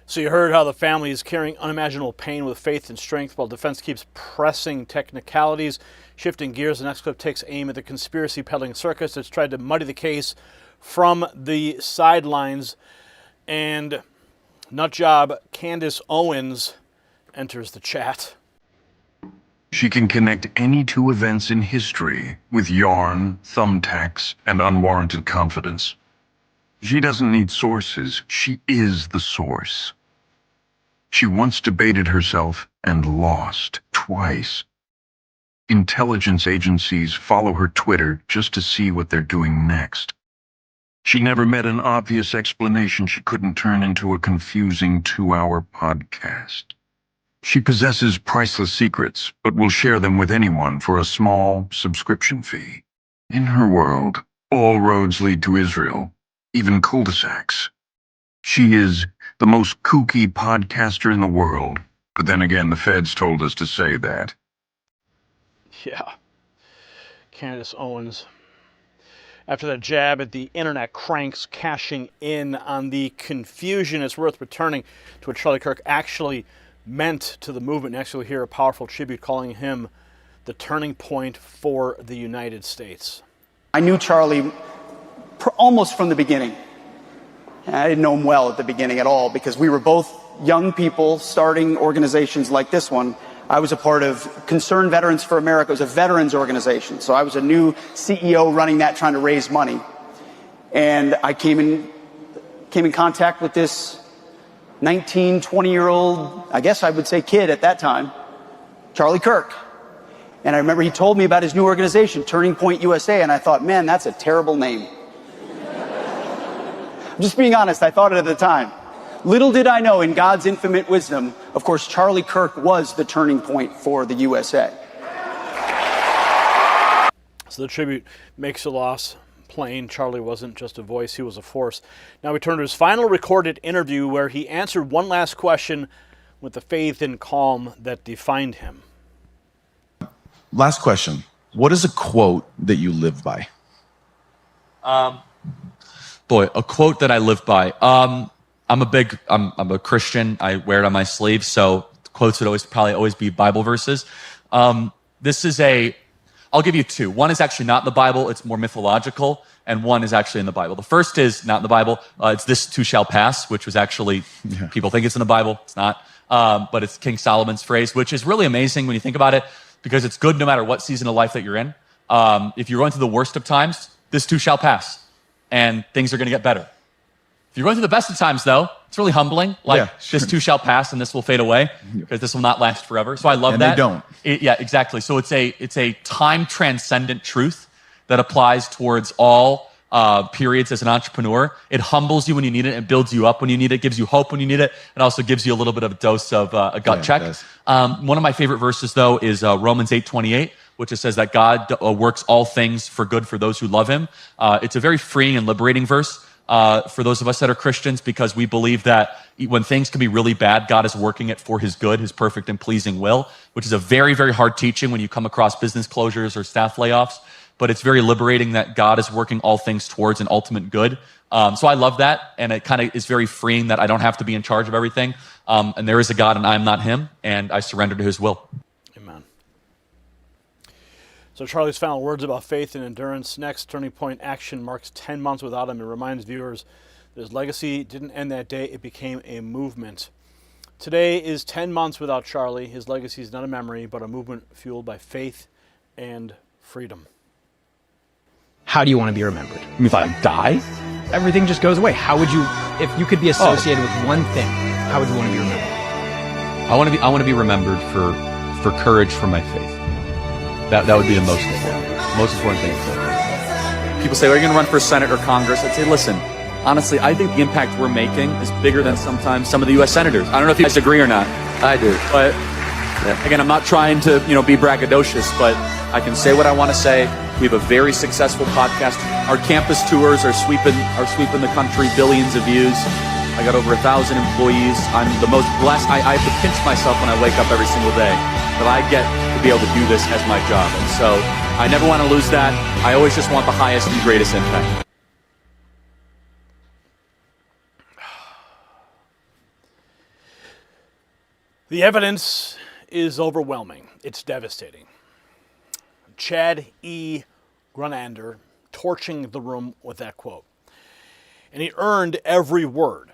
[SPEAKER 1] So you heard how the family is carrying unimaginable pain with faith and strength while defense keeps pressing technicalities. Shifting gears, the next clip takes aim at the conspiracy peddling circus that's tried to muddy the case from the sidelines. And nutjob Candace Owens enters the chat.
[SPEAKER 20] She can connect any two events in history with yarn, thumbtacks, and unwarranted confidence. She doesn't need sources. She is the source. She once debated herself and lost twice. Intelligence agencies follow her Twitter just to see what they're doing next. She never met an obvious explanation she couldn't turn into a confusing 2-hour podcast. She possesses priceless secrets, but will share them with anyone for a small subscription fee. In her world, all roads lead to Israel, even cul-de-sacs. She is the most kooky podcaster in the world, but then again, the feds told us to say that.
[SPEAKER 1] Yeah. Candace Owens. After that jab at the internet cranks cashing in on the confusion, it's worth returning to what Charlie Kirk actually meant to the movement. Next, we'll hear a powerful tribute calling him the turning point for the United States.
[SPEAKER 21] I knew Charlie almost from the beginning. I didn't know him well at the beginning at all because we were both young people starting organizations like this one. I was a part of Concerned Veterans for America. It was a veterans organization. So I was a new CEO running that, trying to raise money. And I came in contact with this 19, 20-year-old, I guess I would say kid at that time, Charlie Kirk. And I remember he told me about his new organization, Turning Point USA, and I thought, man, that's a terrible name. I'm just being honest, I thought it at the time. Little did I know, in God's infinite wisdom, of course, Charlie Kirk was the turning point for the USA.
[SPEAKER 1] So the tribute makes the loss plain. Charlie wasn't just a voice, he was a force. Now we turn to his final recorded interview where he answered one last question with the faith and calm that defined him.
[SPEAKER 22] Last question. What is a quote that you live by?
[SPEAKER 23] A quote that I live by. I'm a Christian. I wear it on my sleeve, so quotes would probably always be Bible verses. I'll give you two. One is actually not in the Bible. It's more mythological. And one is actually in the Bible. The first is not in the Bible. It's "This too shall pass," which was actually, people think it's in the Bible. It's not. But it's King Solomon's phrase, which is really amazing when you think about it, because it's good no matter what season of life that you're in. If you're going through the worst of times, this too shall pass. And things are going to get better. If you're going through the best of times, though, it's really humbling. This too shall pass, and this will fade away, because this will not last forever. So I love that.
[SPEAKER 22] And they don't.
[SPEAKER 23] Yeah, exactly. So it's a time-transcendent truth that applies towards all periods as an entrepreneur. It humbles you when you need it. It builds you up when you need it. Gives you hope when you need it. And also gives you a little bit of a dose of a gut check. One of my favorite verses, though, is Romans 8:28, which says that God works all things for good for those who love him. It's a very freeing and liberating verse for those of us that are Christians, because we believe that when things can be really bad, God is working it for his good, his perfect and pleasing will, which is a very, very hard teaching when you come across business closures or staff layoffs. But it's very liberating that God is working all things towards an ultimate good. So I love that, and it kind of is very freeing that I don't have to be in charge of everything. And there is a God, and I am not him, and I surrender to his will.
[SPEAKER 1] Amen. So Charlie's final words about faith and endurance. Next, Turning Point Action marks 10 months without him and reminds viewers that his legacy didn't end that day. It became a movement. Today is 10 months without Charlie. His legacy is not a memory, but a movement fueled by faith and freedom.
[SPEAKER 24] How do you want to be remembered? If I die?
[SPEAKER 3] everything just goes away. How would you, if you could be associated with one thing, how would you want to be remembered?
[SPEAKER 23] I want to be remembered for courage for my faith. That would be the most important thing. People say, are you going to run for Senate or Congress? I'd say, listen, honestly, I think the impact we're making is bigger than sometimes some of the U.S. senators. I don't know if you guys agree or not. I do. But again, I'm not trying to be braggadocious, but I can say what I want to say. We have a very successful podcast. Our campus tours are sweeping the country, billions of views. I got over 1,000 employees. I'm the most blessed. I have to pinch myself when I wake up every single day that I get to be able to do this as my job. And so I never want to lose that. I always just want the highest and greatest impact.
[SPEAKER 1] The evidence is overwhelming. It's devastating. Chad E. Grunander torching the room with that quote. And he earned every word.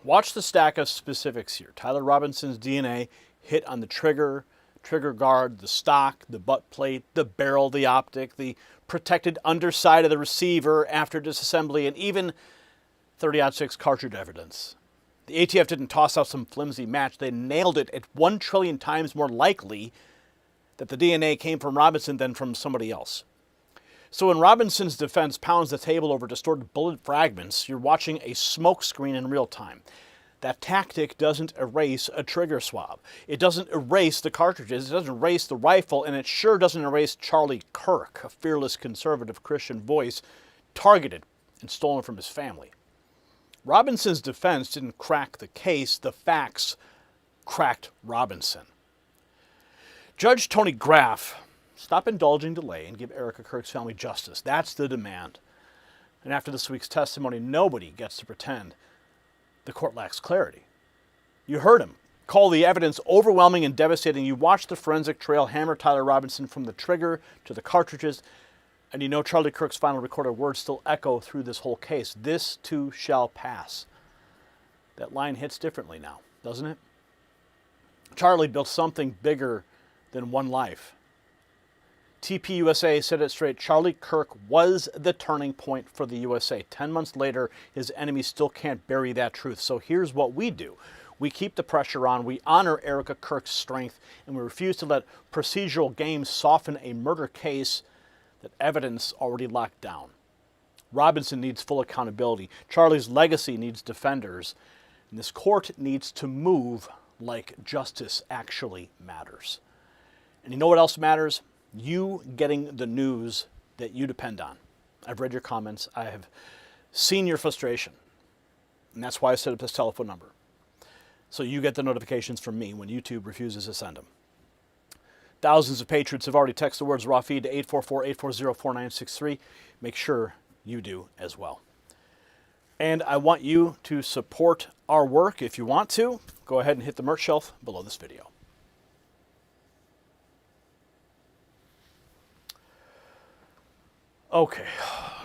[SPEAKER 1] Watch the stack of specifics here. Tyler Robinson's DNA hit on the trigger guard, the stock, the butt plate, the barrel, the optic, the protected underside of the receiver after disassembly, and even 30-06 cartridge evidence. The ATF didn't toss out some flimsy match. They nailed it at 1 trillion times more likely that the DNA came from Robinson than from somebody else. So when Robinson's defense pounds the table over distorted bullet fragments, you're watching a smoke screen in real time. That tactic doesn't erase a trigger swab. It doesn't erase the cartridges. It doesn't erase the rifle, and it sure doesn't erase Charlie Kirk, a fearless conservative Christian voice targeted and stolen from his family. Robinson's defense didn't crack the case. The facts cracked Robinson. Judge Tony Graff, stop indulging delay and give Erica Kirk's family justice. That's the demand. And after this week's testimony, nobody gets to pretend the court lacks clarity. You heard him call the evidence overwhelming and devastating. You watched the forensic trail hammer Tyler Robinson from the trigger to the cartridges, and you know Charlie Kirk's final recorded words still echo through this whole case. This too shall pass. That line hits differently now, doesn't it? Charlie built something bigger than one life. TPUSA said it straight. Charlie Kirk was the turning point for the USA. 10 months later, his enemies still can't bury that truth. So here's what we do. We keep the pressure on. We honor Erica Kirk's strength, and we refuse to let procedural games soften a murder case that evidence already locked down. Robinson needs full accountability. Charlie's legacy needs defenders. And this court needs to move like justice actually matters. And you know what else matters? You getting the news that you depend on. I've read your comments. I have seen your frustration. And that's why I set up this telephone number. So you get the notifications from me when YouTube refuses to send them. Thousands of patriots have already texted the words raw feed to 844-840-4963. Make sure you do as well. And I want you to support our work. If you want to, go ahead and hit the merch shelf below this video. Okay,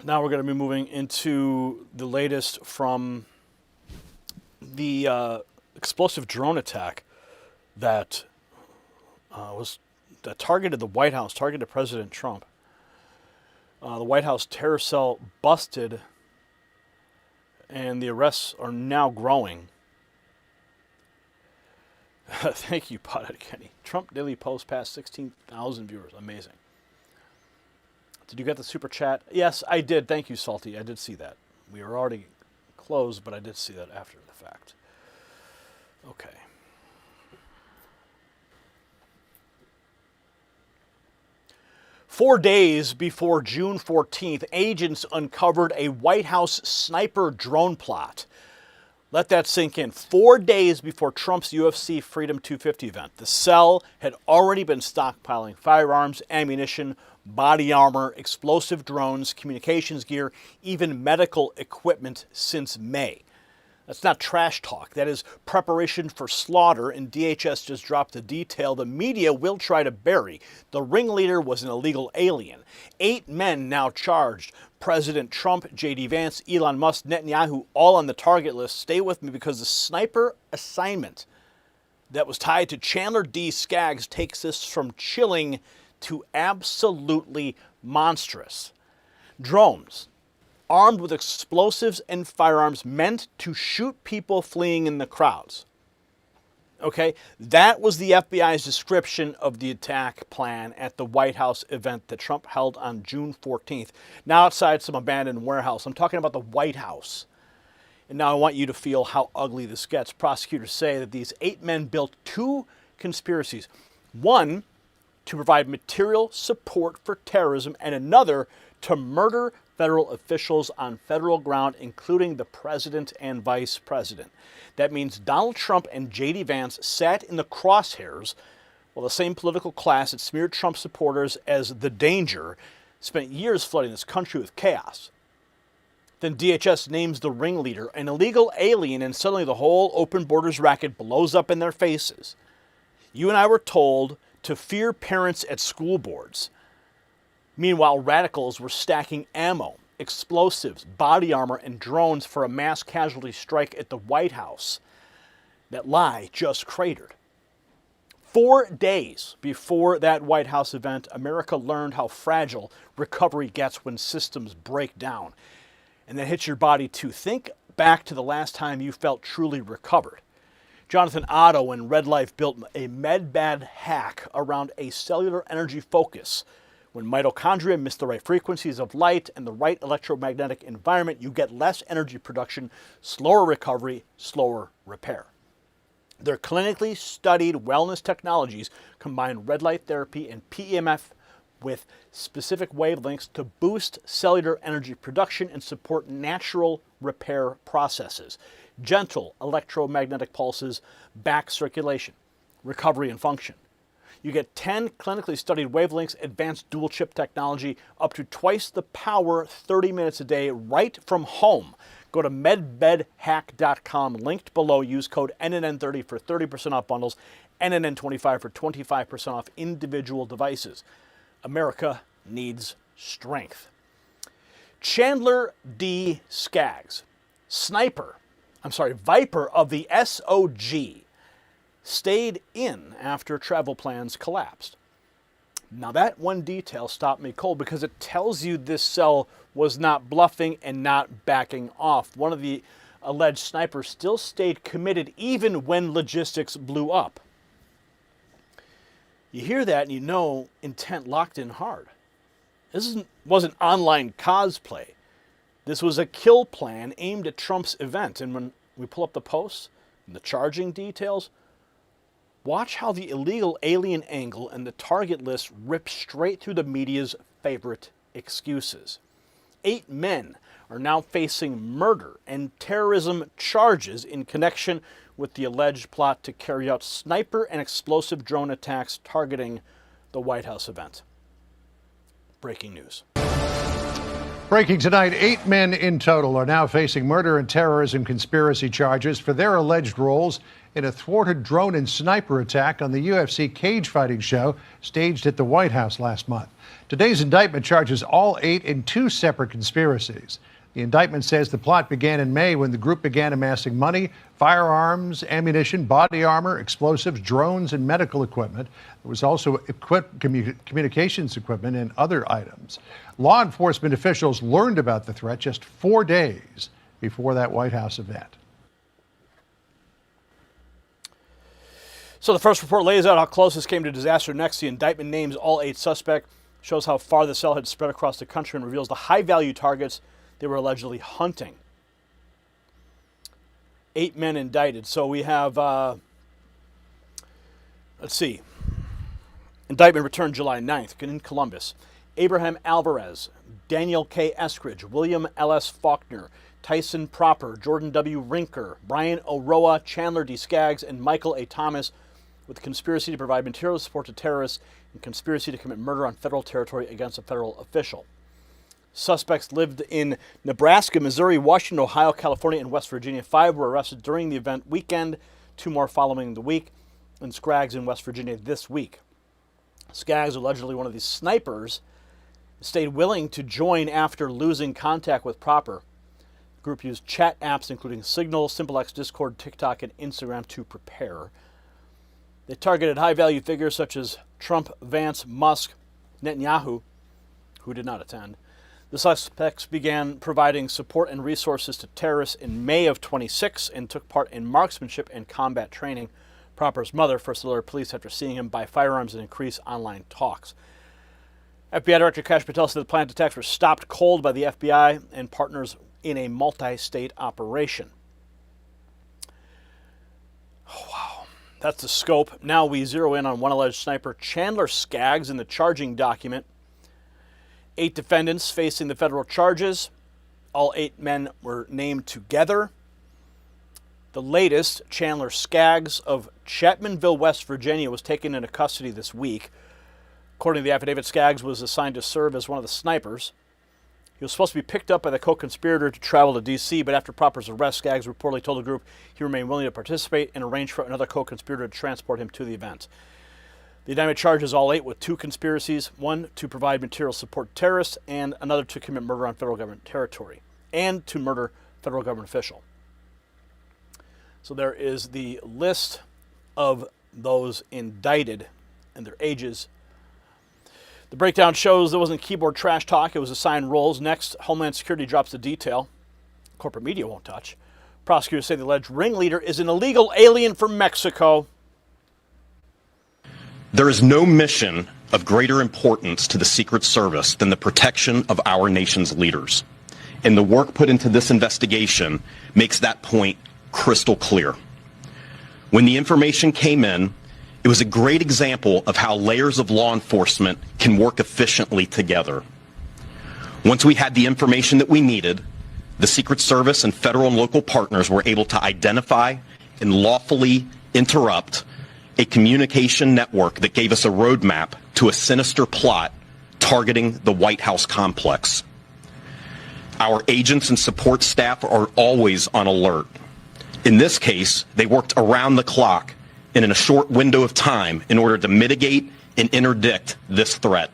[SPEAKER 1] now we're going to be moving into the latest from the explosive drone attack that that targeted the White House, targeted President Trump. The White House terror cell busted, and the arrests are now growing. Thank you, Potted Kenny. Trump Daily Post passed 16,000 viewers. Amazing. Did you get the super chat? Yes, I did. Thank you, Salty. I did see that. We were already closed, but I did see that after the fact. Okay. Four days before June 14th, agents uncovered a White House sniper drone plot. Let that sink in. 4 days before Trump's UFC Freedom 250 event, the cell had already been stockpiling firearms, ammunition, body armor, explosive drones, communications gear, even medical equipment since May. That's not trash talk. That is preparation for slaughter, and DHS just dropped the detail the media will try to bury. The ringleader was an illegal alien. 8 men now charged. President Trump, J.D. Vance, Elon Musk, Netanyahu, all on the target list. Stay with me because the sniper assignment that was tied to Chandler D. Skaggs takes this from chilling to absolutely monstrous. Drones, armed with explosives and firearms meant to shoot people fleeing in the crowds. Okay, that was the FBI's description of the attack plan at the White House event that Trump held on June 14th. Now outside some abandoned warehouse. I'm talking about the White House. And now I want you to feel how ugly this gets. Prosecutors say that these 8 men built 2 conspiracies. One, to provide material support for terrorism, and another, to murder federal officials on federal ground, including the president and vice president. That means Donald Trump and J.D. Vance sat in the crosshairs while the same political class that smeared Trump supporters as the danger spent years flooding this country with chaos. Then DHS names the ringleader, an illegal alien, and suddenly the whole open borders racket blows up in their faces. You and I were told to fear parents at school boards. Meanwhile, radicals were stacking ammo, explosives, body armor, and drones for a mass casualty strike at the White House. That lie just cratered. 4 days before that White House event, America learned how fragile recovery gets when systems break down. And that hits your body too. Think back to the last time you felt truly recovered. Jonathan Otto and Red Life built a medbed hack around a cellular energy focus. When mitochondria miss the right frequencies of light and the right electromagnetic environment, you get less energy production, slower recovery, slower repair. Their clinically studied wellness technologies combine red light therapy and PEMF with specific wavelengths to boost cellular energy production and support natural repair processes. Gentle electromagnetic pulses back circulation, recovery, and function. You get 10 clinically studied wavelengths, advanced dual chip technology, up to twice the power, 30 minutes a day, right from home. Go to medbedhack.com, linked below. Use code NNN30 for 30% off bundles, NNN25 for 25% off individual devices. America needs strength. Chandler D. Skaggs, Viper of the SOG, stayed in after travel plans collapsed. Now that one detail stopped me cold because it tells you this cell was not bluffing and not backing off. One of the alleged snipers still stayed committed even when logistics blew up. You hear that and you know intent locked in hard. This wasn't online cosplay. This was a kill plan aimed at Trump's event. And when we pull up the posts and the charging details, watch how the illegal alien angle and the target list rip straight through the media's favorite excuses. 8 men are now facing murder and terrorism charges in connection with the alleged plot to carry out sniper and explosive drone attacks targeting the White House event. Breaking news.
[SPEAKER 4] Breaking tonight, 8 men in total are now facing murder and terrorism conspiracy charges for their alleged roles in a thwarted drone and sniper attack on the UFC cage fighting show staged at the White House last month. Today's indictment charges all 8 in 2 separate conspiracies. The indictment says the plot began in May when the group began amassing money, firearms, ammunition, body armor, explosives, drones, and medical equipment. There was also communications equipment and other items. Law enforcement officials learned about the threat just 4 days before that White House event.
[SPEAKER 1] So the first report lays out how close this came to disaster. Next, the indictment names all 8 suspects, shows how far the cell had spread across the country, and reveals the high-value targets they were allegedly hunting. 8 men indicted. So we have, indictment returned July 9th in Columbus. Abraham Alvarez, Daniel K. Eskridge, William L.S. Faulkner, Tyson Proper, Jordan W. Rinker, Brian O'Roa, Chandler D. Skaggs, and Michael A. Thomas, with conspiracy to provide material support to terrorists and conspiracy to commit murder on federal territory against a federal official. Suspects lived in Nebraska, Missouri, Washington, Ohio, California, and West Virginia. 5 were arrested during the event weekend, 2 more following the week, and Skaggs in West Virginia this week. Skaggs, allegedly one of these snipers, stayed willing to join after losing contact with Proper. The group used chat apps including Signal, SimpleX, Discord, TikTok, and Instagram to prepare. They targeted high-value figures such as Trump, Vance, Musk, Netanyahu, who did not attend. The suspects began providing support and resources to terrorists in May of 26 and took part in marksmanship and combat training. Propper's mother first alerted police after seeing him buy firearms and increase online talks. FBI Director Kash Patel said the planned attacks were stopped cold by the FBI and partners in a multi-state operation. Oh, wow. That's the scope. Now we zero in on one alleged sniper, Chandler Skaggs, in the charging document. 8 defendants facing the federal charges. All 8 men were named together. The latest, Chandler Skaggs of Chapmanville, West Virginia, was taken into custody this week. According to the affidavit, Skaggs was assigned to serve as one of the snipers. He was supposed to be picked up by the co-conspirator to travel to D.C., but after Propper's arrest, Skaggs reportedly told the group he remained willing to participate and arranged for another co-conspirator to transport him to the event. The indictment charges all 8 with 2 conspiracies, one to provide material support to terrorists and another to commit murder on federal government territory and to murder federal government official. So there is the list of those indicted and their ages. The breakdown shows there wasn't keyboard trash talk. It was assigned roles. Next, Homeland Security drops the detail. Corporate media won't touch. Prosecutors say the alleged ringleader is an illegal alien from Mexico.
[SPEAKER 5] There is no mission of greater importance to the Secret Service than the protection of our nation's leaders. And the work put into this investigation makes that point crystal clear. When the information came in, it was a great example of how layers of law enforcement can work efficiently together. Once we had the information that we needed, the Secret Service and federal and local partners were able to identify and lawfully interrupt a communication network that gave us a roadmap to a sinister plot targeting the White House complex. Our agents and support staff are always on alert. In this case, they worked around the clock and in a short window of time in order to mitigate and interdict this threat.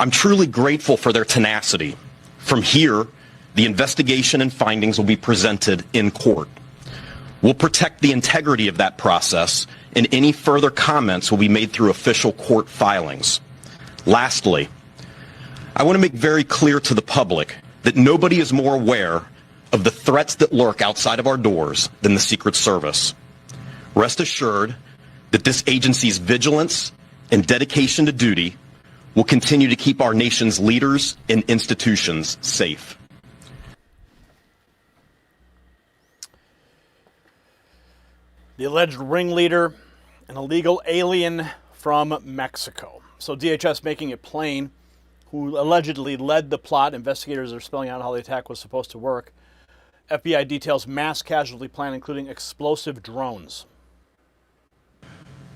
[SPEAKER 5] I'm truly grateful for their tenacity. From here, the investigation and findings will be presented in court. We'll protect the integrity of that process, and any further comments will be made through official court filings. Lastly, I want to make very clear to the public that nobody is more aware of the threats that lurk outside of our doors than the Secret Service. Rest assured that this agency's vigilance and dedication to duty will continue to keep our nation's leaders and institutions safe.
[SPEAKER 1] The alleged ringleader, an illegal alien from Mexico. So DHS making it plain who allegedly led the plot. Investigators are spelling out how the attack was supposed to work. FBI details mass casualty plan, including explosive drones.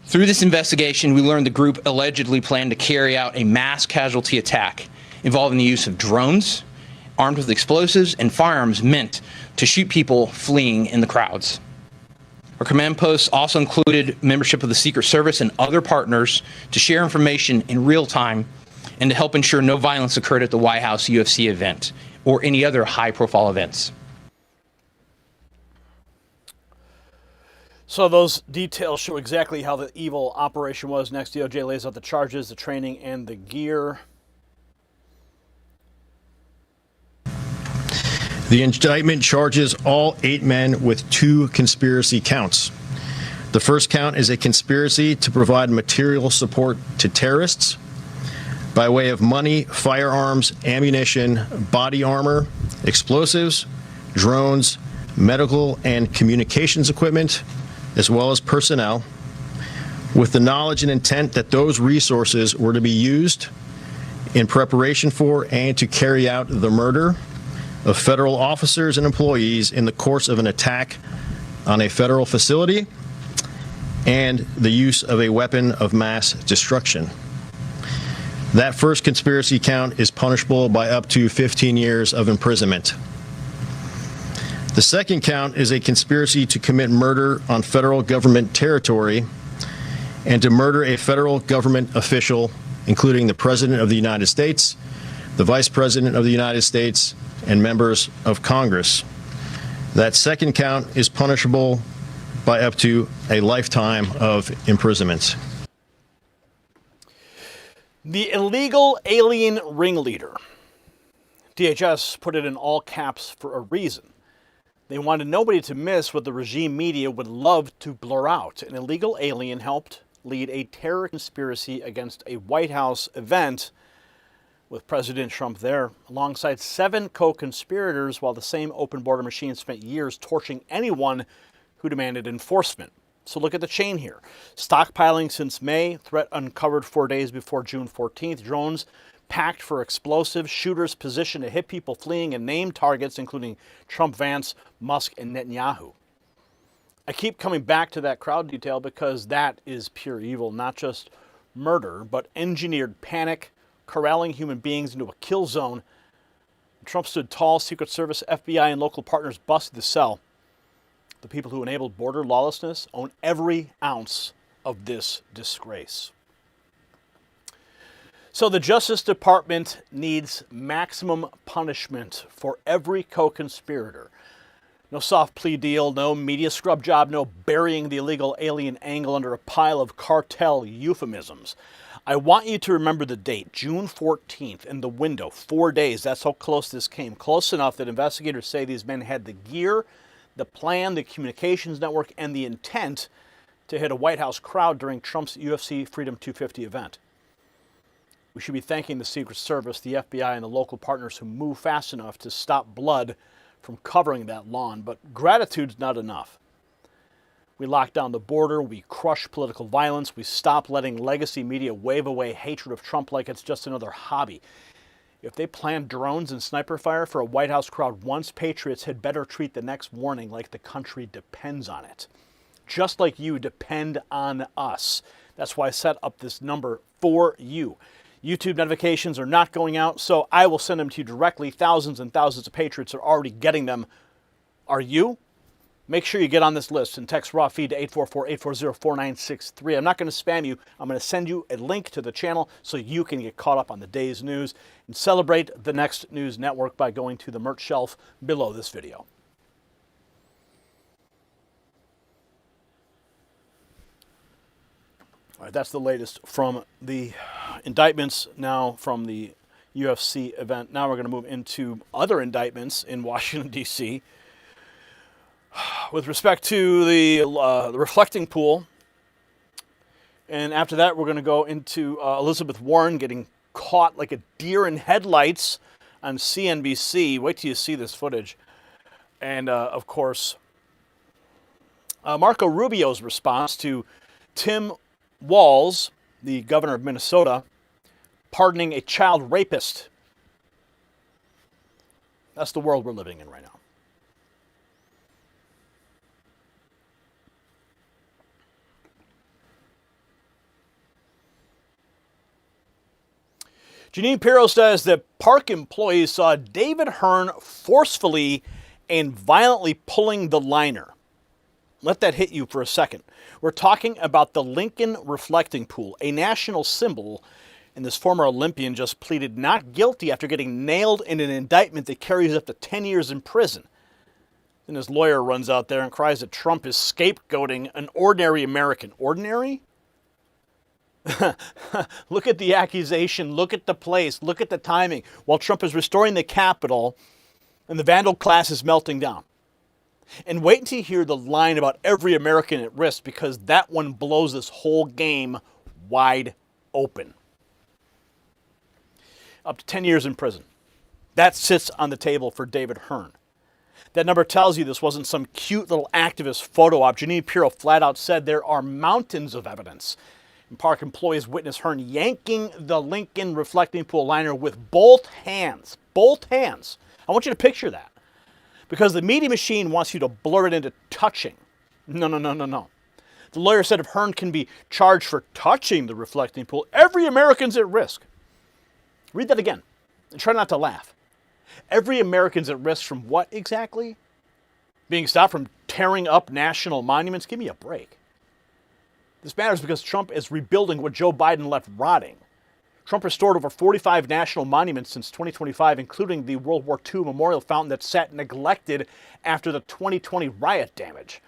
[SPEAKER 3] Through this investigation, we learned the group allegedly planned to carry out a mass casualty attack involving the use of drones, armed with explosives and firearms meant to shoot people fleeing in the crowds. Our command posts also included membership of the Secret Service and other partners to share information in real time and to help ensure no violence occurred at the White House UFC event or any other high-profile events.
[SPEAKER 1] So those details show exactly how the evil operation was. Next, DOJ lays out the charges, the training, and the gear.
[SPEAKER 6] The indictment charges all 8 men with 2 conspiracy counts. The first count is a conspiracy to provide material support to terrorists by way of money, firearms, ammunition, body armor, explosives, drones, medical and communications equipment, as well as personnel, with the knowledge and intent that those resources were to be used in preparation for and to carry out the murder of federal officers and employees in the course of an attack on a federal facility and the use of a weapon of mass destruction. That first conspiracy count is punishable by up to 15 years of imprisonment. The second count is a conspiracy to commit murder on federal government territory and to murder a federal government official, including the President of the United States, the Vice President of the United States, and members of Congress. That second count is punishable by up to a lifetime of imprisonment.
[SPEAKER 1] The illegal alien ringleader DHS put it in all caps for a reason. They wanted nobody to miss what the regime media would love to blur out. An illegal alien helped lead a terror conspiracy against a White House event with President Trump there, alongside 7 co-conspirators, while the same open border machine spent years torching anyone who demanded enforcement. So look at the chain here. Stockpiling since May, threat uncovered 4 days before June 14th, drones packed for explosives, shooters positioned to hit people fleeing, and named targets including Trump, Vance, Musk, and Netanyahu. I keep coming back to that crowd detail because that is pure evil, not just murder, but engineered panic, corralling human beings into a kill zone. Trump stood tall. Secret Service, FBI, and local partners busted the cell. The people who enabled border lawlessness own every ounce of this disgrace. So the Justice Department needs maximum punishment for every co-conspirator. No soft plea deal, no media scrub job, no burying the illegal alien angle under a pile of cartel euphemisms. I want you to remember the date, June 14th, in the window, 4 days. That's how close this came. Close enough that investigators say these men had the gear, the plan, the communications network, and the intent to hit a White House crowd during Trump's UFC Freedom 250 event. We should be thanking the Secret Service, the FBI, and the local partners who moved fast enough to stop blood from covering that lawn, but gratitude's not enough. We locked down the border, we crushed political violence, we stopped letting legacy media wave away hatred of Trump like it's just another hobby. If they planned drones and sniper fire for a White House crowd once, patriots had better treat the next warning like the country depends on it. Just like you depend on us. That's why I set up this number for you. YouTube notifications are not going out, so I will send them to you directly. Thousands and thousands of patriots are already getting them. Are you? Make sure you get on this list and text raw feed to 844-840-4963. I'm not going to spam you. I'm going to send you a link to the channel so you can get caught up on the day's news and celebrate the Next News Network by going to the merch shelf below this video. All right, that's the latest from the indictments, now from the UFC event. Now we're going to move into other indictments in Washington, D.C. with respect to the reflecting pool. And after that, we're going to go into Elizabeth Warren getting caught like a deer in headlights on CNBC. Wait till you see this footage. And, of course, Marco Rubio's response to Tim Walz, the governor of Minnesota, pardoning a child rapist. That's the world we're living in right now. Jeanine Pirro says that park employees saw David Hearn forcefully and violently pulling the liner. Let that hit you for a second. We're talking about the Lincoln Reflecting Pool, a national symbol, and this former Olympian just pleaded not guilty after getting nailed in an indictment that carries up to 10 years in prison. Then his lawyer runs out there and cries that Trump is scapegoating an ordinary American. Ordinary? Look at the accusation, look at the place, look at the timing. While Trump is restoring the Capitol and the vandal class is melting down. And wait until you hear the line about every American at risk, because that one blows this whole game wide open. Up to 10 years in prison. That sits on the table for David Hearn. That number tells you this wasn't some cute little activist photo op. Jeanine Pirro flat out said there are mountains of evidence. And park employees witnessed Hearn yanking the Lincoln Reflecting Pool liner with both hands. Both hands. I want you to picture that. Because the media machine wants you to blur it into touching. No. The lawyer said if Hearn can be charged for touching the reflecting pool, every American's at risk. Read that again and try not to laugh. Every American's at risk from what exactly? Being stopped from tearing up national monuments? Give me a break. This matters because Trump is rebuilding what Joe Biden left rotting. Trump restored over 45 national monuments since 2025, including the World War II memorial fountain that sat neglected after the 2020 riot damage.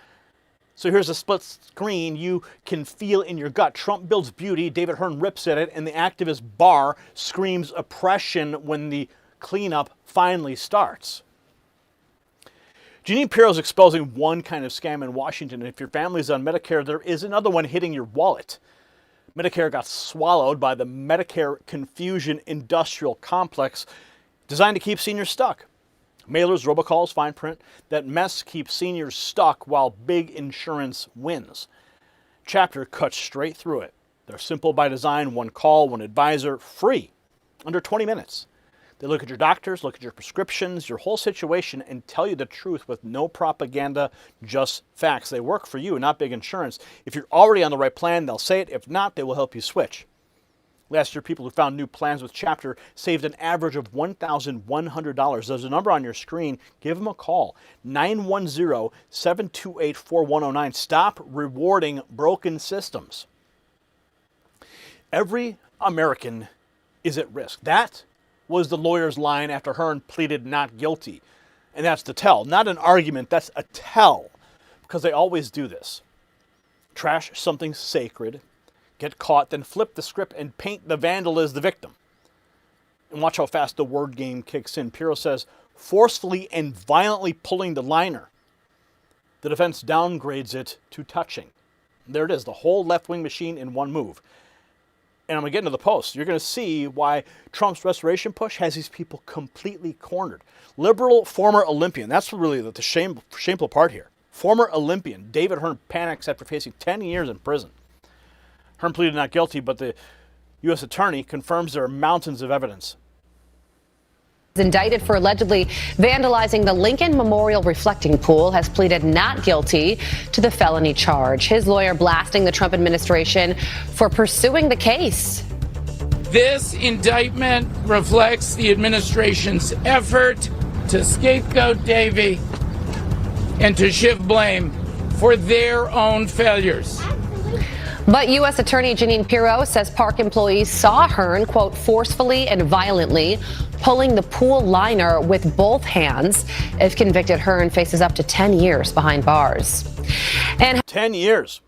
[SPEAKER 1] So here's a split screen you can feel in your gut. Trump builds beauty, David Hearn rips at it, and the activist bar screams oppression when the cleanup finally starts. Jeanine Pirro is exposing one kind of scam in Washington. If your family's on Medicare, there is another one hitting your wallet. Medicare got swallowed by the Medicare confusion industrial complex designed to keep seniors stuck. Mailers, robocalls, fine print. That mess keeps seniors stuck while big insurance wins. Chapter cuts straight through it. They're simple by design, one call, one advisor, free, under 20 minutes. They look at your doctors, look at your prescriptions, your whole situation, and tell you the truth with no propaganda, just facts. They work for you, not big insurance. If you're already on the right plan, they'll say it. If not, they will help you switch. Last year, people who found new plans with Chapter saved an average of $1,100. There's a number on your screen. Give them a call, 910-728-4109. Stop rewarding broken systems. Every American is at risk. That was the lawyer's line after Hearn pleaded not guilty. And that's the tell. Not an argument, that's a tell. Because they always do this. Trash something sacred, get caught, then flip the script and paint the vandal as the victim. And watch how fast the word game kicks in. Pirro says, forcefully and violently pulling the liner. The defense downgrades it to touching. There it is, the whole left-wing machine in one move. And I'm going to get into the post. You're going to see why Trump's restoration push has these people completely cornered. Liberal former Olympian. That's really the shameful part here. Former Olympian David Hearn panics after facing 10 years in prison. Hearn pleaded not guilty, but the U.S. attorney confirms there are mountains of evidence.
[SPEAKER 2] Indicted for allegedly vandalizing the Lincoln Memorial reflecting pool, has pleaded not guilty to the felony charge. His lawyer blasting the Trump administration for pursuing the case.
[SPEAKER 7] This indictment reflects the administration's effort to scapegoat Davy and to shift blame for their own failures.
[SPEAKER 2] But U.S. Attorney Jeanine Pirro says park employees saw Hearn, quote, forcefully and violently pulling the pool liner with both hands. If convicted, Hearn faces up to 10 years behind bars. And
[SPEAKER 1] 10 years.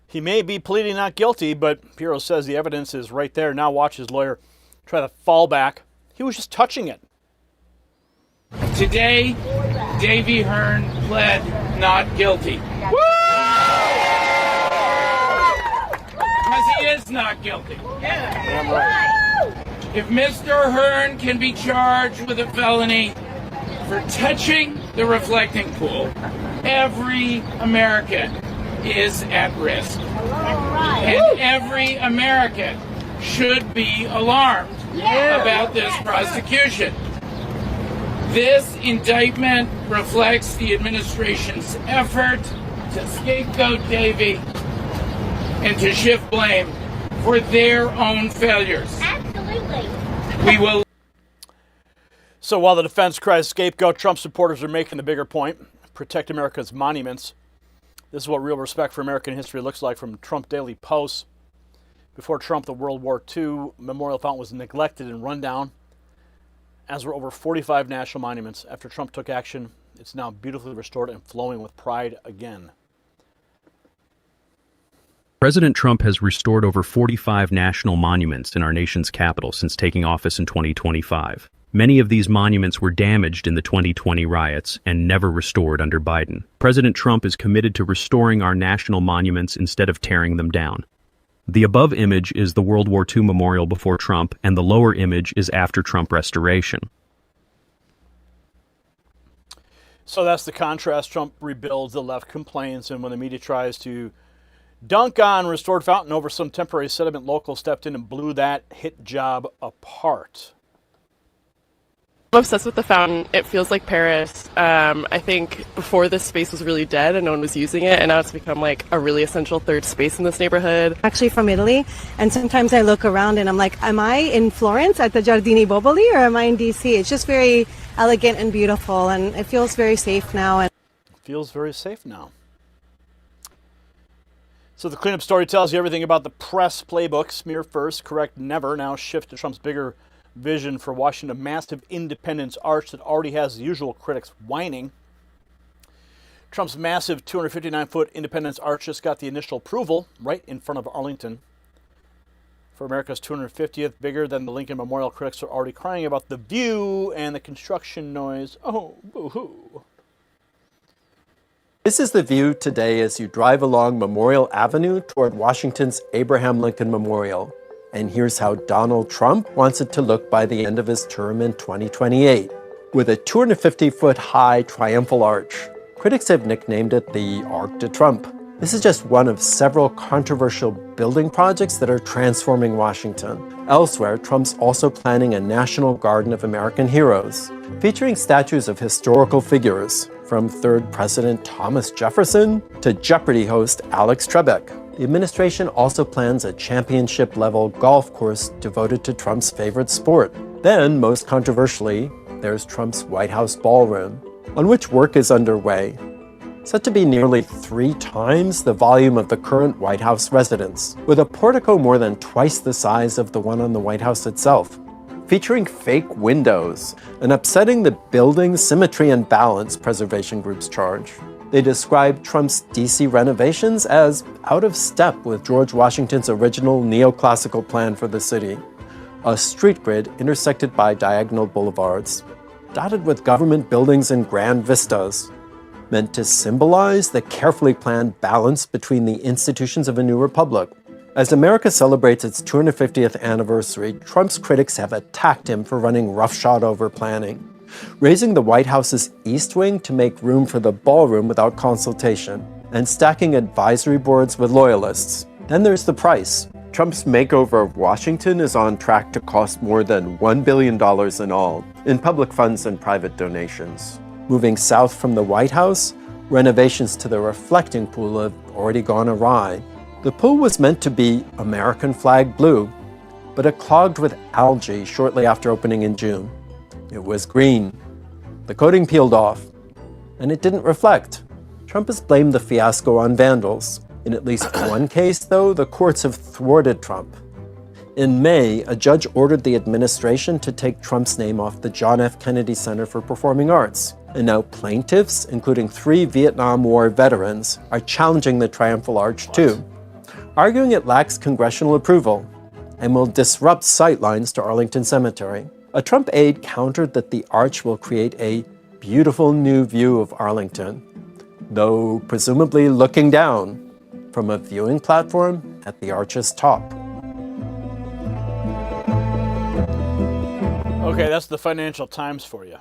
[SPEAKER 1] He may be pleading not guilty, but Pirro says the evidence is right there. Now watch his lawyer try to fall back. He was just touching it.
[SPEAKER 7] Today, Davy Hearn pled not guilty. Because he is not guilty.
[SPEAKER 1] Damn right.
[SPEAKER 7] If Mr. Hearn can be charged with a felony for touching the reflecting pool, every American is at risk. And every American should be alarmed about this prosecution. This indictment reflects the administration's effort to scapegoat Davy and to shift blame for their own failures. Absolutely. We will.
[SPEAKER 1] So while the defense cries scapegoat, Trump supporters are making the bigger point: protect America's monuments. This is what real respect for American history looks like from Trump Daily Post. Before Trump, the World War II memorial fountain was neglected and run down, as were over 45 national monuments. After Trump took action, it's now beautifully restored and flowing with pride again.
[SPEAKER 8] President Trump has restored over 45 national monuments in our nation's capital since taking office in 2025. Many of these monuments were damaged in the 2020 riots and never restored under Biden. President Trump is committed to restoring our national monuments instead of tearing them down. The above image is the World War II memorial before Trump, and the lower image is after Trump restoration.
[SPEAKER 1] So that's the contrast. Trump rebuilds, the left complains, and when the media tries to dunk on restored fountain over some temporary sediment, locals stepped in and blew that hit job apart.
[SPEAKER 9] I'm obsessed with the fountain. It feels like Paris. I think before this space was really dead and no one was using it, and now it's become like a really essential third space in this neighborhood.
[SPEAKER 24] Actually from Italy, and sometimes I look around and I'm like, am I in Florence at the Giardini Boboli or am I in DC? It's just very elegant and beautiful, and it feels very safe now. And
[SPEAKER 1] feels very safe now. So the cleanup story tells you everything about the press playbook. Smear first, correct never. Now shift to Trump's bigger vision for Washington, a massive Independence Arch that already has the usual critics whining. Trump's massive 259-foot Independence Arch just got the initial approval right in front of Arlington. for America's 250th, bigger than the Lincoln Memorial. Critics are already crying about the view and the construction noise. Oh, boo-hoo.
[SPEAKER 10] This is the view today as you drive along Memorial Avenue toward Washington's Abraham Lincoln Memorial. And here's how Donald Trump wants it to look by the end of his term in 2028. With a 250-foot high triumphal arch. Critics have nicknamed it the Arc de Trump. This is just one of several controversial building projects that are transforming Washington. Elsewhere, Trump's also planning a National Garden of American Heroes, featuring statues of historical figures, from 3rd President Thomas Jefferson to Jeopardy host Alex Trebek. The administration also plans a championship-level golf course devoted to Trump's favorite sport. Then, most controversially, there's Trump's White House ballroom, on which work is underway, said to be nearly 3 times the volume of the current White House residence, with a portico more than twice the size of the one on the White House itself, featuring fake windows and upsetting the building's symmetry and balance, preservation groups charge. They describe Trump's DC renovations as out of step with George Washington's original neoclassical plan for the city, a street grid intersected by diagonal boulevards, dotted with government buildings and grand vistas, meant to symbolize the carefully planned balance between the institutions of a new republic. As America celebrates its 250th anniversary, Trump's critics have attacked him for running roughshod over planning, raising the White House's East Wing to make room for the ballroom without consultation, and stacking advisory boards with loyalists. Then there's the price. Trump's makeover of Washington is on track to cost more than $1 billion in all, in public funds and private donations. Moving south from the White House, renovations to the reflecting pool have already gone awry. The pool was meant to be American flag blue, but it clogged with algae shortly after opening in June. It was green. The coating peeled off, and it didn't reflect. Trump has blamed the fiasco on vandals. In at least one case, though, the courts have thwarted Trump. In May, a judge ordered the administration to take Trump's name off the John F. Kennedy Center for Performing Arts. And now plaintiffs, including 3 Vietnam War veterans, are challenging the Triumphal Arch too, arguing it lacks congressional approval and will disrupt sightlines to Arlington Cemetery. A Trump aide countered that the arch will create a beautiful new view of Arlington, though presumably looking down from a viewing platform at the arch's top.
[SPEAKER 1] Okay, that's the Financial Times for you.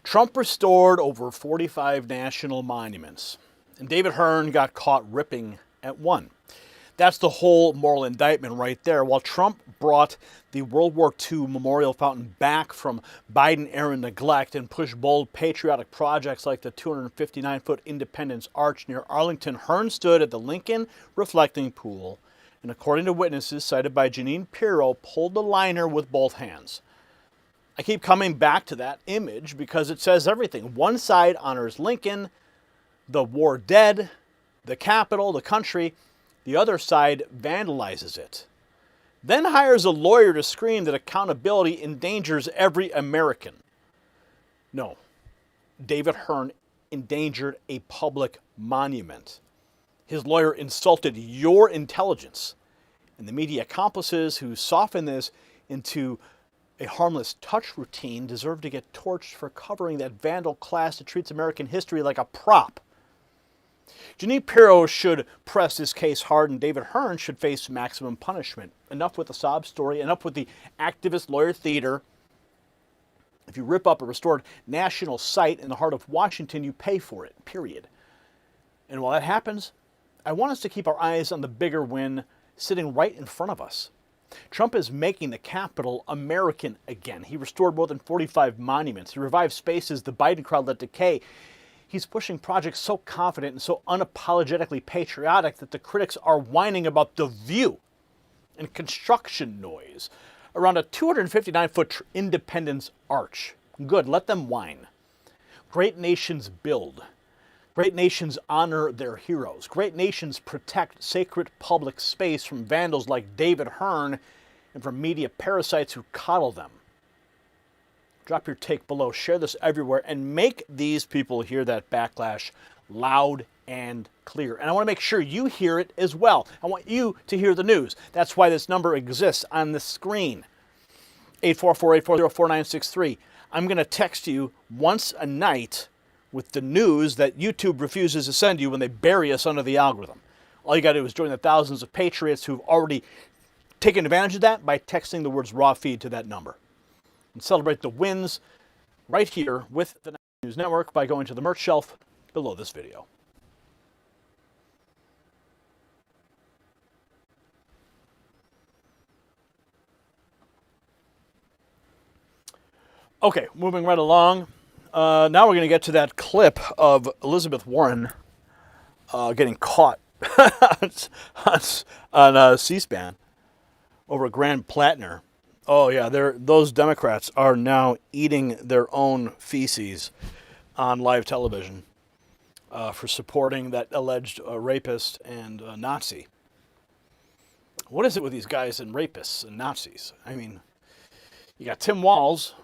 [SPEAKER 1] Trump restored over 45 national monuments, and David Hearn got caught ripping at one. That's the whole moral indictment right there. While Trump brought the World War II memorial fountain back from Biden-era neglect and pushed bold patriotic projects like the 259-foot Independence Arch near Arlington, Hearn stood at the Lincoln reflecting pool and, according to witnesses cited by Jeanine Pirro, pulled the liner with both hands. I keep coming back to that image because it says everything. One side honors Lincoln, the war dead, the Capitol, the country. The other side vandalizes it. Then hires a lawyer to scream that accountability endangers every American. No, David Hearn endangered a public monument. His lawyer insulted your intelligence. And the media accomplices who soften this into a harmless touch routine deserve to get torched for covering that vandal class that treats American history like a prop. Jeanine Pirro should press this case hard, and David Hearn should face maximum punishment. Enough with the sob story, enough with the activist lawyer theater. If you rip up a restored national site in the heart of Washington, you pay for it, period. And while that happens, I want us to keep our eyes on the bigger win sitting right in front of us. Trump is making the Capitol American again. He restored more than 45 monuments. He revived spaces the Biden crowd let decay. He's pushing projects so confident and so unapologetically patriotic that the critics are whining about the view and construction noise around a 259-foot Independence Arch. Good, let them whine. Great nations build. Great nations honor their heroes. Great nations protect sacred public space from vandals like David Hearn and from media parasites who coddle them. Drop your take below, share this everywhere, and make these people hear that backlash loud and clear. And I want to make sure you hear it as well. I want you to hear the news. That's why this number exists on the screen. 844-840-4963. I'm going to text you once a night with the news that YouTube refuses to send you when they bury us under the algorithm. All you got to do is join the thousands of patriots who've already taken advantage of that by texting the words raw feed to that number. And celebrate the wins right here with the News Network by going to the merch shelf below this video. Okay, moving right along. Now we're going to get to that clip of Elizabeth Warren getting caught on C-SPAN over Grand Plattner. Oh yeah, those Democrats are now eating their own feces on live television for supporting that alleged rapist and Nazi. What is it with these guys and rapists and Nazis? I mean, you got Tim Walz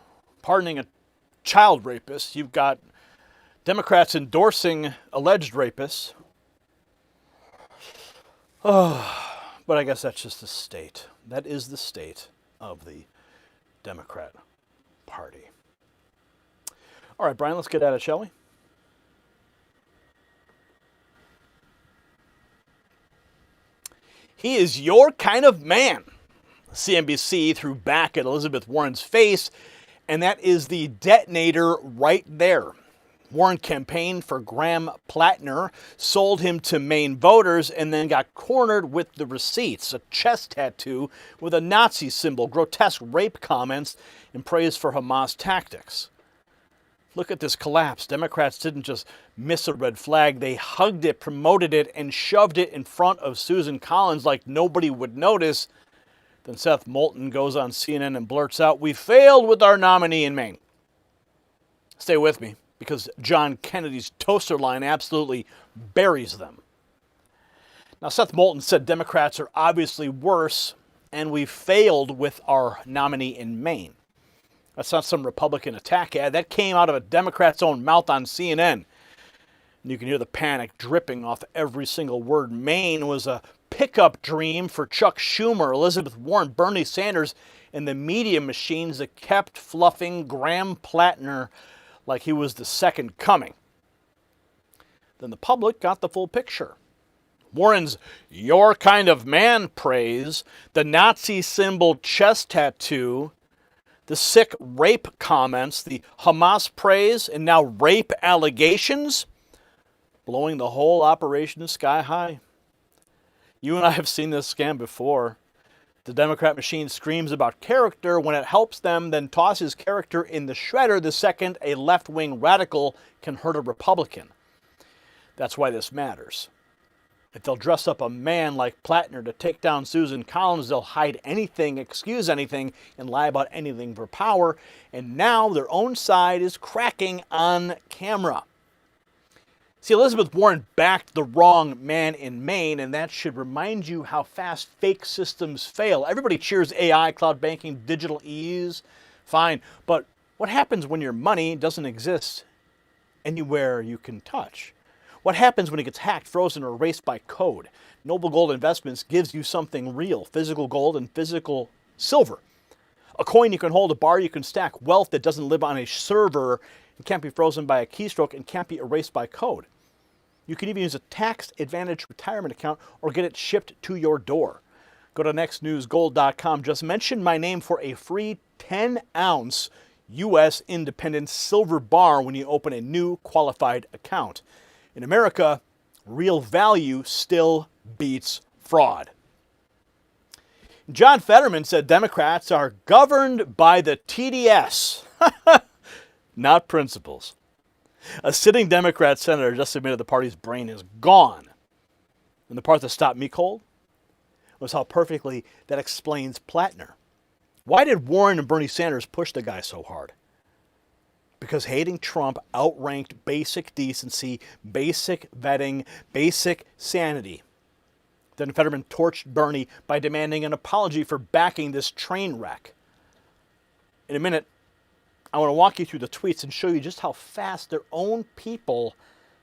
[SPEAKER 1] pardoning a child rapist. You've got Democrats endorsing alleged rapists. Oh, but I guess that's just the state. That is the state of the Democrat Party. All right, Brian, let's get at it, shall we? He is your kind of man. CNBC threw back at Elizabeth Warren's face, and that is the detonator right there. Warren campaigned for Graham Plattner, sold him to Maine voters, and then got cornered with the receipts, a chest tattoo with a Nazi symbol, grotesque rape comments, and praise for Hamas tactics. Look at this collapse. Democrats didn't just miss a red flag. They hugged it, promoted it, and shoved it in front of Susan Collins like nobody would notice. Then Seth Moulton goes on CNN and blurts out, "We failed with our nominee in Maine." Stay with me, because John Kennedy's toaster line absolutely buries them. Now, Seth Moulton said Democrats are obviously worse, and we failed with our nominee in Maine. That's not some Republican attack ad. That came out of a Democrat's own mouth on CNN. And you can hear the panic dripping off every single word. Maine was a pickup dream for Chuck Schumer, Elizabeth Warren, Bernie Sanders, and the media machines that kept fluffing Graham Plattner like he was the second coming. Then the public got the full picture. Warren's "your kind of man" praise, the Nazi symbol chest tattoo, the sick rape comments, the Hamas praise, and now rape allegations, blowing the whole operation sky high. You and I have seen this scam before. The Democrat machine screams about character when it helps them, then tosses character in the shredder the second a left-wing radical can hurt a Republican. That's why this matters. If they'll dress up a man like Plattner to take down Susan Collins, they'll hide anything, excuse anything, and lie about anything for power. And now their own side is cracking on camera. See, Elizabeth Warren backed the wrong man in Maine, and that should remind you how fast fake systems fail. Everybody cheers AI, cloud banking, digital ease. Fine. But what happens when your money doesn't exist anywhere you can touch? What happens when it gets hacked, frozen, or erased by code? Noble Gold Investments gives you something real, physical gold and physical silver. A coin you can hold, a bar you can stack, wealth that doesn't live on a server and can't be frozen by a keystroke and can't be erased by code. You can even use a tax-advantaged retirement account or get it shipped to your door. Go to nextnewsgold.com. Just mention my name for a free 10-ounce U.S. independent silver bar when you open a new qualified account. In America, real value still beats fraud. John Fetterman said Democrats are governed by the TDS, not principles. A sitting Democrat senator just admitted the party's brain is gone. And the part that stopped me cold was how perfectly that explains Plattner. Why did Warren and Bernie Sanders push the guy so hard? Because hating Trump outranked basic decency, basic vetting, basic sanity. Then Fetterman torched Bernie by demanding an apology for backing this train wreck. In a minute, I want to walk you through the tweets and show you just how fast their own people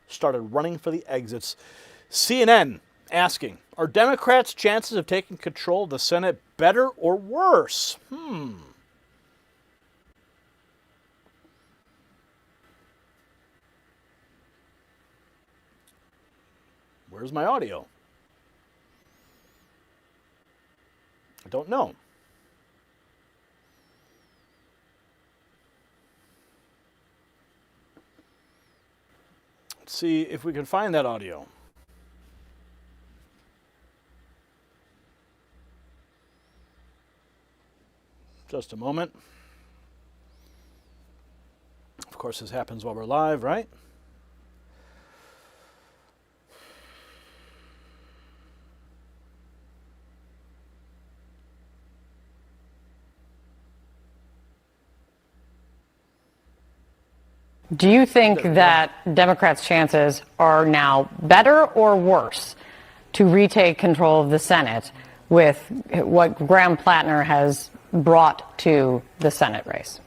[SPEAKER 1] started running for the exits. CNN asking, are Democrats' chances of taking control of the Senate better or worse? Where's my audio? I don't know. Let's see if we can find that audio. Just a moment. Of course, this happens while we're live, right?
[SPEAKER 11] Do you think that Democrats' chances are now better or worse to retake control of the Senate with what Graham Plattner has brought to the Senate race?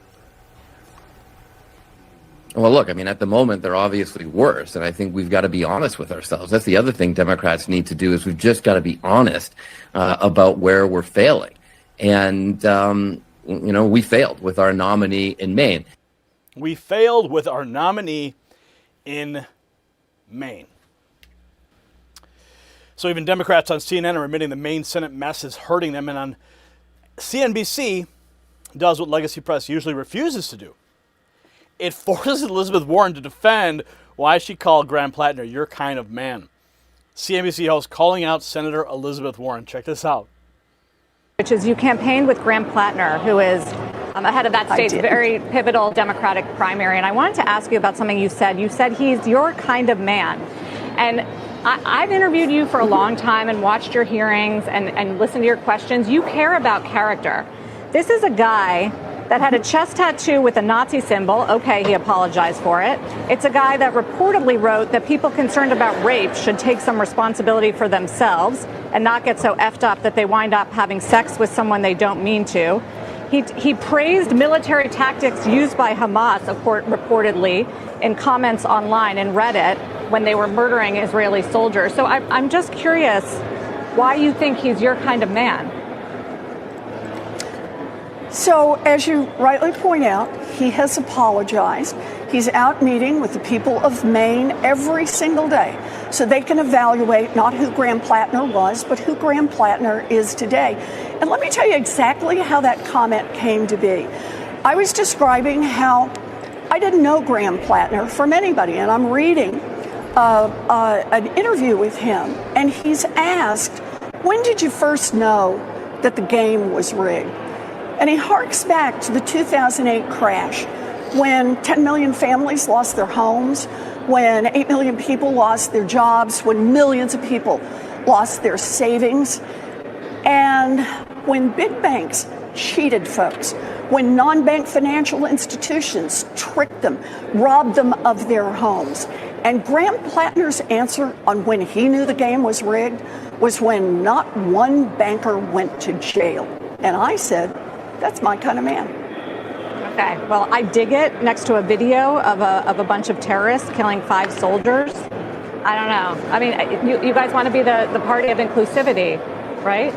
[SPEAKER 12] Well, look, I mean, at the moment, they're obviously worse, and I think we've got to be honest with ourselves. That's the other thing Democrats need to do is we've just got to be honest about where we're failing. And, we failed with our nominee in Maine.
[SPEAKER 1] We failed with our nominee in Maine. So even Democrats on CNN are admitting the Maine Senate mess is hurting them, and on CNBC does what Legacy Press usually refuses to do. It forces Elizabeth Warren to defend why she called Graham Plattner your kind of man. CNBC host calling out Senator Elizabeth Warren. Check this out.
[SPEAKER 13] Which is you campaigned with Graham Plattner, who is ahead of that state's very pivotal Democratic primary. And I wanted to ask you about something you said. You said he's your kind of man. And I've interviewed you for a long time and watched your hearings and listened to your questions. You care about character. This is a guy that had a chest tattoo with a Nazi symbol. Okay, he apologized for it. It's a guy that reportedly wrote that people concerned about rape should take some responsibility for themselves and not get so effed up that they wind up having sex with someone they don't mean to. He praised military tactics used by Hamas, reportedly, in comments online and Reddit when they were murdering Israeli soldiers. So I'm just curious why you think he's your kind of man.
[SPEAKER 14] So, as you rightly point out, he has apologized. He's out meeting with the people of Maine every single day so they can evaluate not who Graham Plattner was, but who Graham Plattner is today. And let me tell you exactly how that comment came to be. I was describing how I didn't know Graham Plattner from anybody, and I'm reading an interview with him, and he's asked, when did you first know that the game was rigged? And he harks back to the 2008 crash when 10 million families lost their homes, when 8 million people lost their jobs, when millions of people lost their savings, and when big banks cheated folks, when non-bank financial institutions tricked them, robbed them of their homes. And Graham Plattner's answer on when he knew the game was rigged was when not one banker went to jail. And I said, that's my kind of man.
[SPEAKER 13] Okay, well, I dig it next to a video of a bunch of terrorists killing 5 soldiers. I don't know. I mean, you guys want to be the party of inclusivity, right?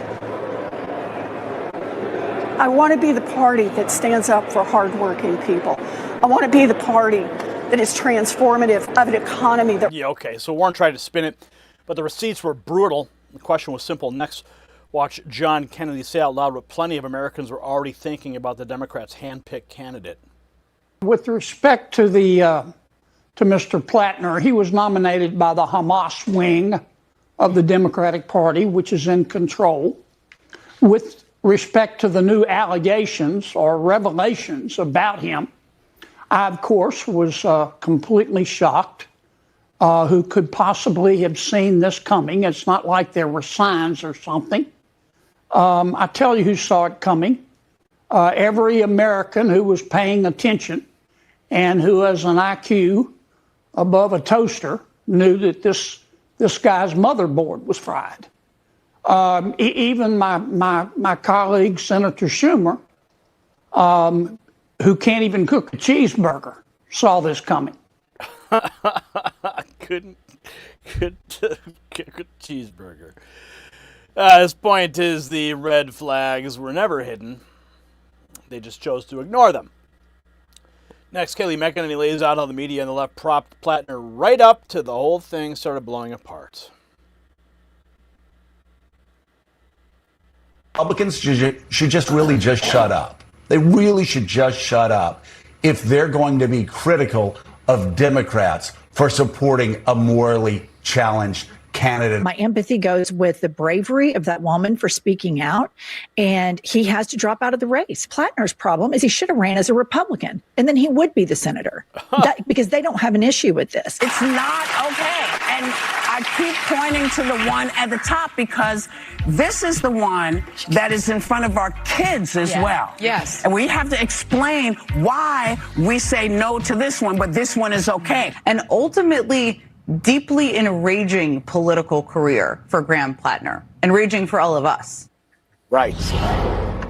[SPEAKER 14] I want to be the party that stands up for hardworking people. I want to be the party that is transformative of an economy that...
[SPEAKER 1] Yeah, okay, so Warren tried to spin it, but the receipts were brutal. The question was simple. Next, watch John Kennedy say out loud what plenty of Americans were already thinking about the Democrats' hand-picked candidate.
[SPEAKER 25] With respect to to Mr. Plattner, he was nominated by the Hamas wing of the Democratic Party, which is in control. With respect to the new allegations or revelations about him, I, of course, was completely shocked. Who could possibly have seen this coming? It's not like there were signs or something. I tell you who saw it coming. Every American who was paying attention and who has an IQ above a toaster knew that this guy's motherboard was fried. Even my colleague, Senator Schumer, who can't even cook a cheeseburger, saw this coming.
[SPEAKER 1] Good cheeseburger. His point is the red flags were never hidden. They just chose to ignore them. Next, Kayleigh McEnany lays out how the media and the left propped Plattner right up to the whole thing started blowing apart.
[SPEAKER 15] Republicans should just really just shut up. They really should just shut up if they're going to be critical of Democrats for supporting a morally challenged candidate.
[SPEAKER 16] My empathy goes with the bravery of that woman for speaking out, and he has to drop out of the race. Plattner's problem is he should have ran as a Republican, and then he would be the senator because they don't have an issue with this.
[SPEAKER 17] It's not okay. And I keep pointing to the one at the top because this is the one that is in front of our kids as well.
[SPEAKER 18] Yes.
[SPEAKER 17] And we have to explain why we say no to this one, but this one is okay.
[SPEAKER 18] And ultimately, deeply enraging political career for Graham Plattner, enraging for all of us.
[SPEAKER 10] Right.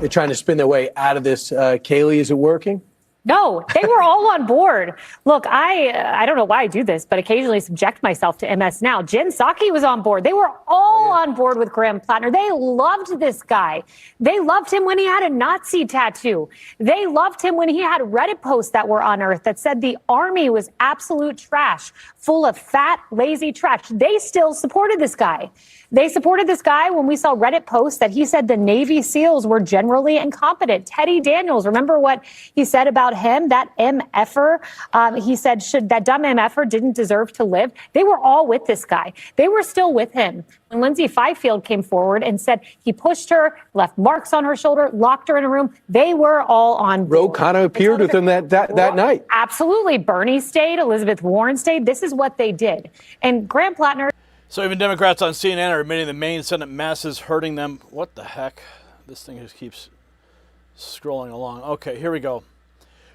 [SPEAKER 10] They're trying to spin their way out of this. Kayleigh, is it working?
[SPEAKER 19] No, they were all on board. Look, I don't know why I do this, but occasionally subject myself to MS Now. Jen Psaki was on board. They were all on board with Graham Plattner. They loved this guy. They loved him when he had a Nazi tattoo. They loved him when he had Reddit posts that were unearthed that said the army was absolute trash, full of fat, lazy trash. They still supported this guy. They supported this guy when we saw Reddit posts that he said the Navy SEALs were generally incompetent. Teddy Daniels, remember what he said about him? That MFer, he said that dumb MFer didn't deserve to live. They were all with this guy. They were still with him. When Lindsay Fifield came forward and said he pushed her, left marks on her shoulder, locked her in a room, they were all on board.
[SPEAKER 10] Ro Khanna appeared with him that night.
[SPEAKER 19] Absolutely. Bernie stayed. Elizabeth Warren stayed. This is what they did. And Graham Plattner.
[SPEAKER 1] So even Democrats on CNN are admitting the Maine Senate mess is hurting them. What the heck? This thing just keeps scrolling along. Okay, here we go.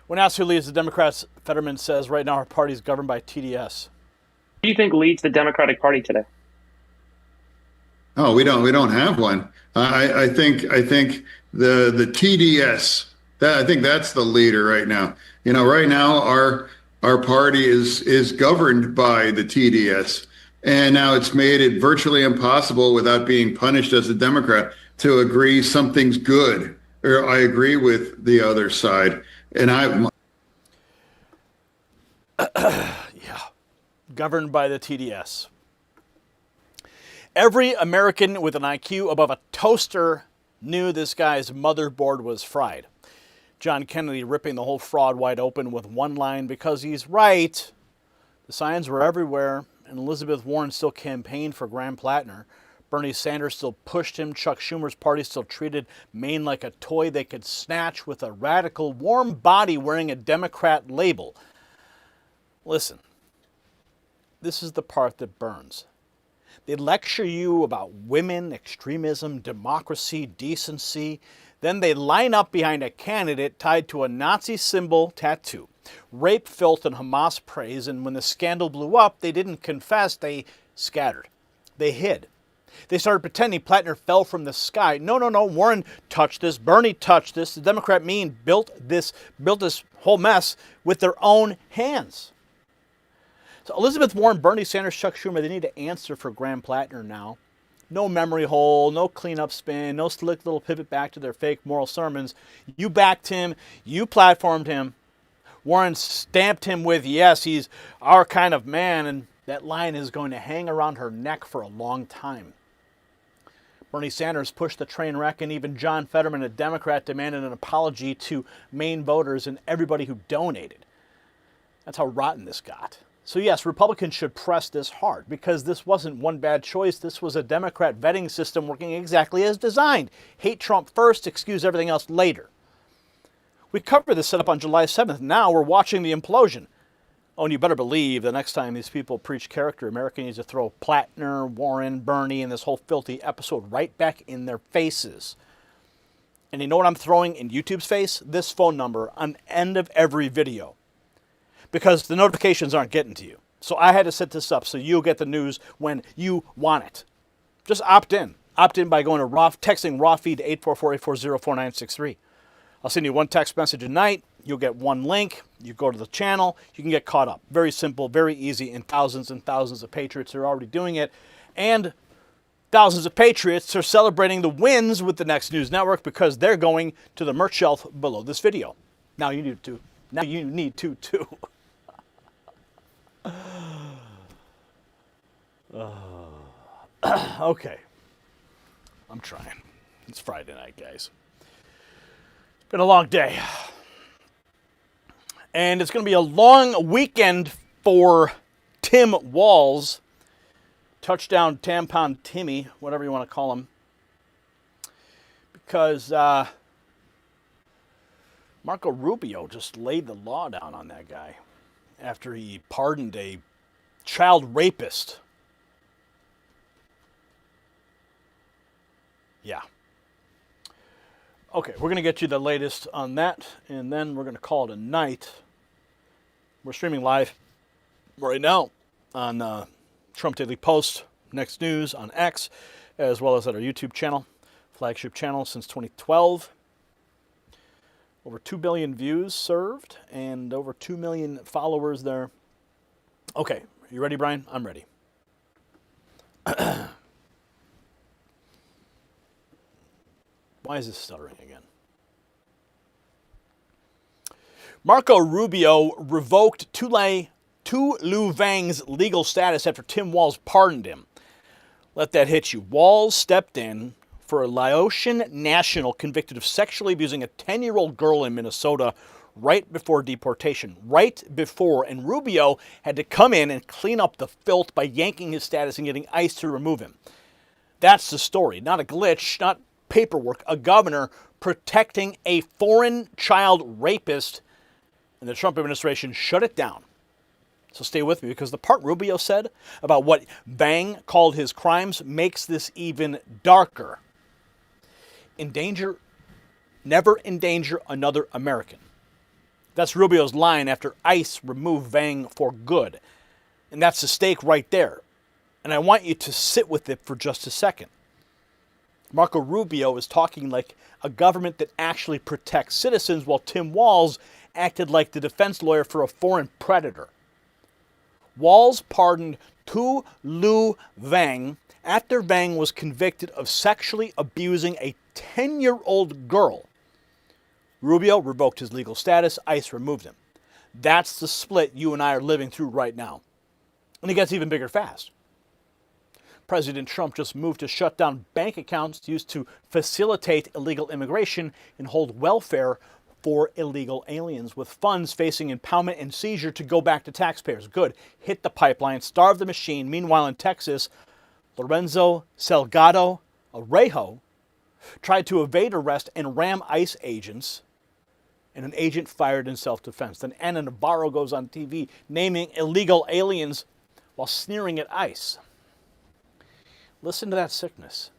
[SPEAKER 1] When asked who leads the Democrats, Fetterman says right now our party is governed by TDS.
[SPEAKER 26] Who do you think leads the Democratic Party today?
[SPEAKER 27] Oh, we don't have one. I think the TDS. I think that's the leader right now. You know, right now our party is governed by the TDS. And now it's made it virtually impossible without being punished as a Democrat to agree something's good, or I agree with the other side. And
[SPEAKER 1] yeah, governed by the TDS. Every American with an IQ above a toaster knew this guy's motherboard was fried. John Kennedy ripping the whole fraud wide open with one line because he's right. The signs were everywhere. And Elizabeth Warren still campaigned for Graham Plattner. Bernie Sanders still pushed him. Chuck Schumer's party still treated Maine like a toy they could snatch with a radical, warm body wearing a Democrat label. Listen, this is the part that burns. They lecture you about women, extremism, democracy, decency. Then they line up behind a candidate tied to a Nazi symbol tattoo. Rape, filth, and Hamas praise, and when the scandal blew up, they didn't confess, they scattered. They hid. They started pretending Plattner fell from the sky. No, Warren touched this, Bernie touched this, the Democrat mean built this whole mess with their own hands. So Elizabeth Warren, Bernie Sanders, Chuck Schumer, they need to answer for Graham Plattner now. No memory hole, no cleanup spin, no slick little pivot back to their fake moral sermons. You backed him, you platformed him. Warren stamped him with, yes, he's our kind of man, and that line is going to hang around her neck for a long time. Bernie Sanders pushed the train wreck, and even John Fetterman, a Democrat, demanded an apology to Maine voters and everybody who donated. That's how rotten this got. So yes, Republicans should press this hard, because this wasn't one bad choice. This was a Democrat vetting system working exactly as designed. Hate Trump first, excuse everything else later. We covered this setup on July 7th. Now we're watching the implosion. Oh, and you better believe the next time these people preach character, America needs to throw Plattner, Warren, Bernie, and this whole filthy episode right back in their faces. And you know what I'm throwing in YouTube's face? This phone number on the end of every video. Because the notifications aren't getting to you. So I had to set this up so you'll get the news when you want it. Just opt in. Opt in by going to texting raw feed to 844-840-4963. I'll send you one text message a night. You'll get one link. You go to the channel. You can get caught up. Very simple, very easy, and thousands of patriots are already doing it. And thousands of patriots are celebrating the wins with the Next News Network because they're going to the merch shelf below this video. Now you need to. Now you need to, too. Okay. I'm trying. It's Friday night, guys. It's been a long day. And it's going to be a long weekend for Tim Walz. Touchdown Tampon Timmy, whatever you want to call him. Because Marco Rubio just laid the law down on that guy after he pardoned a child rapist. Yeah. Okay, we're going to get you the latest on that, and then we're going to call it a night. We're streaming live right now on Trump Daily Post, Next News on X, as well as at our YouTube channel, flagship channel since 2012. Over 2 billion views served and over 2 million followers there. Okay, you ready, Brian? I'm ready. Why is this stuttering again? Marco Rubio revoked Tu Lu Vang's legal status after Tim Walz pardoned him. Let that hit you. Walz stepped in for a Laotian national convicted of sexually abusing a 10-year-old girl in Minnesota right before deportation. Right before. And Rubio had to come in and clean up the filth by yanking his status and getting ICE to remove him. That's the story. Not a glitch, not paperwork. A governor protecting a foreign child rapist, and the Trump administration shut it down. So stay with me, because the part Rubio said about what Vang called his crimes makes this even darker. Never endanger another American. That's Rubio's line after ICE removed Vang for good. And that's the stake right there. And I want you to sit with it for just a second. Marco Rubio is talking like a government that actually protects citizens, while Tim Walz acted like the defense lawyer for a foreign predator. Walz pardoned Tu Lu Vang after Vang was convicted of sexually abusing a 10-year-old girl. Rubio revoked his legal status. ICE removed him. That's the split you and I are living through right now. And it gets even bigger fast. President Trump just moved to shut down bank accounts used to facilitate illegal immigration and hold welfare for illegal aliens, with funds facing impoundment and seizure to go back to taxpayers. Good. Hit the pipeline, starve the machine. Meanwhile, in Texas, Lorenzo Salgado Arejo tried to evade arrest and ram ICE agents, and an agent fired in self-defense. Then Ana Navarro goes on TV naming illegal aliens while sneering at ICE. Listen to that sickness.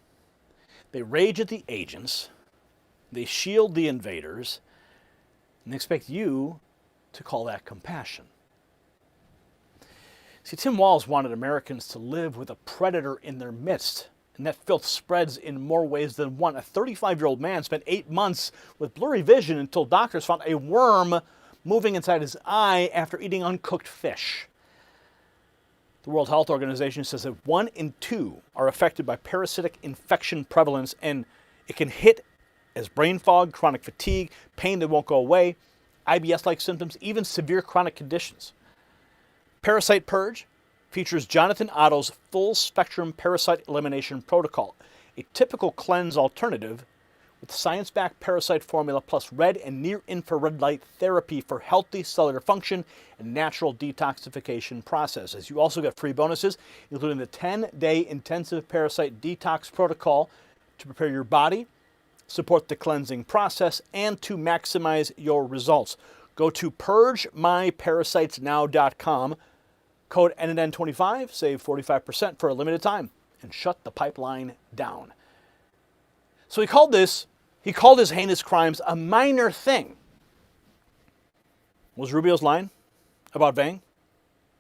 [SPEAKER 1] They rage at the agents, they shield the invaders, and they expect you to call that compassion. See, Tim Walz wanted Americans to live with a predator in their midst, and that filth spreads in more ways than one. A 35-year-old man spent 8 months with blurry vision until doctors found a worm moving inside his eye after eating uncooked fish. The World Health Organization says that 1 in 2 are affected by parasitic infection prevalence, and it can hit as brain fog, chronic fatigue, pain that won't go away, IBS-like symptoms, even severe chronic conditions. Parasite Purge features Jonathan Otto's full-spectrum parasite elimination protocol, a typical cleanse alternative with science-backed parasite formula plus red and near-infrared light therapy for healthy cellular function and natural detoxification processes. You also get free bonuses, including the 10-day intensive parasite detox protocol to prepare your body, support the cleansing process, and to maximize your results. Go to purgemyparasitesnow.com, code NNN25, save 45% for a limited time, and shut the pipeline down. So he called his heinous crimes a minor thing. Was Rubio's line about Vang?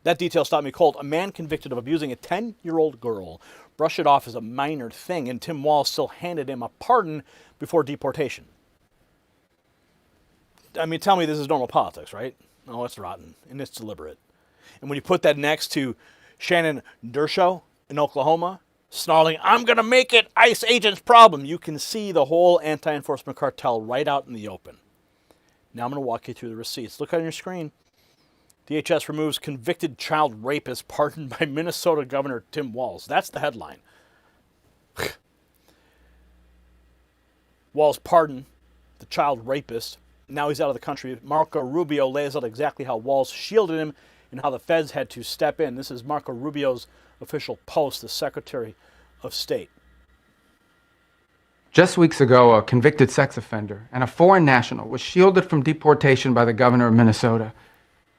[SPEAKER 1] That detail stopped me cold. A man convicted of abusing a 10-year-old girl brushed it off as a minor thing, and Tim Walz still handed him a pardon before deportation. I mean, tell me this is normal politics, right? No, it's rotten, and it's deliberate. And when you put that next to Shannon Dershow in Oklahoma, snarling, "I'm going to make it ICE agents' problem," you can see the whole anti-enforcement cartel right out in the open. Now I'm going to walk you through the receipts. Look on your screen. DHS removes convicted child rapist pardoned by Minnesota Governor Tim Walz. That's the headline. Walz pardoned the child rapist. Now he's out of the country. Marco Rubio lays out exactly how Walz shielded him and how the feds had to step in. This is Marco Rubio's official post, the Secretary of State.
[SPEAKER 3] Just weeks ago, a convicted sex offender and a foreign national was shielded from deportation by the governor of Minnesota.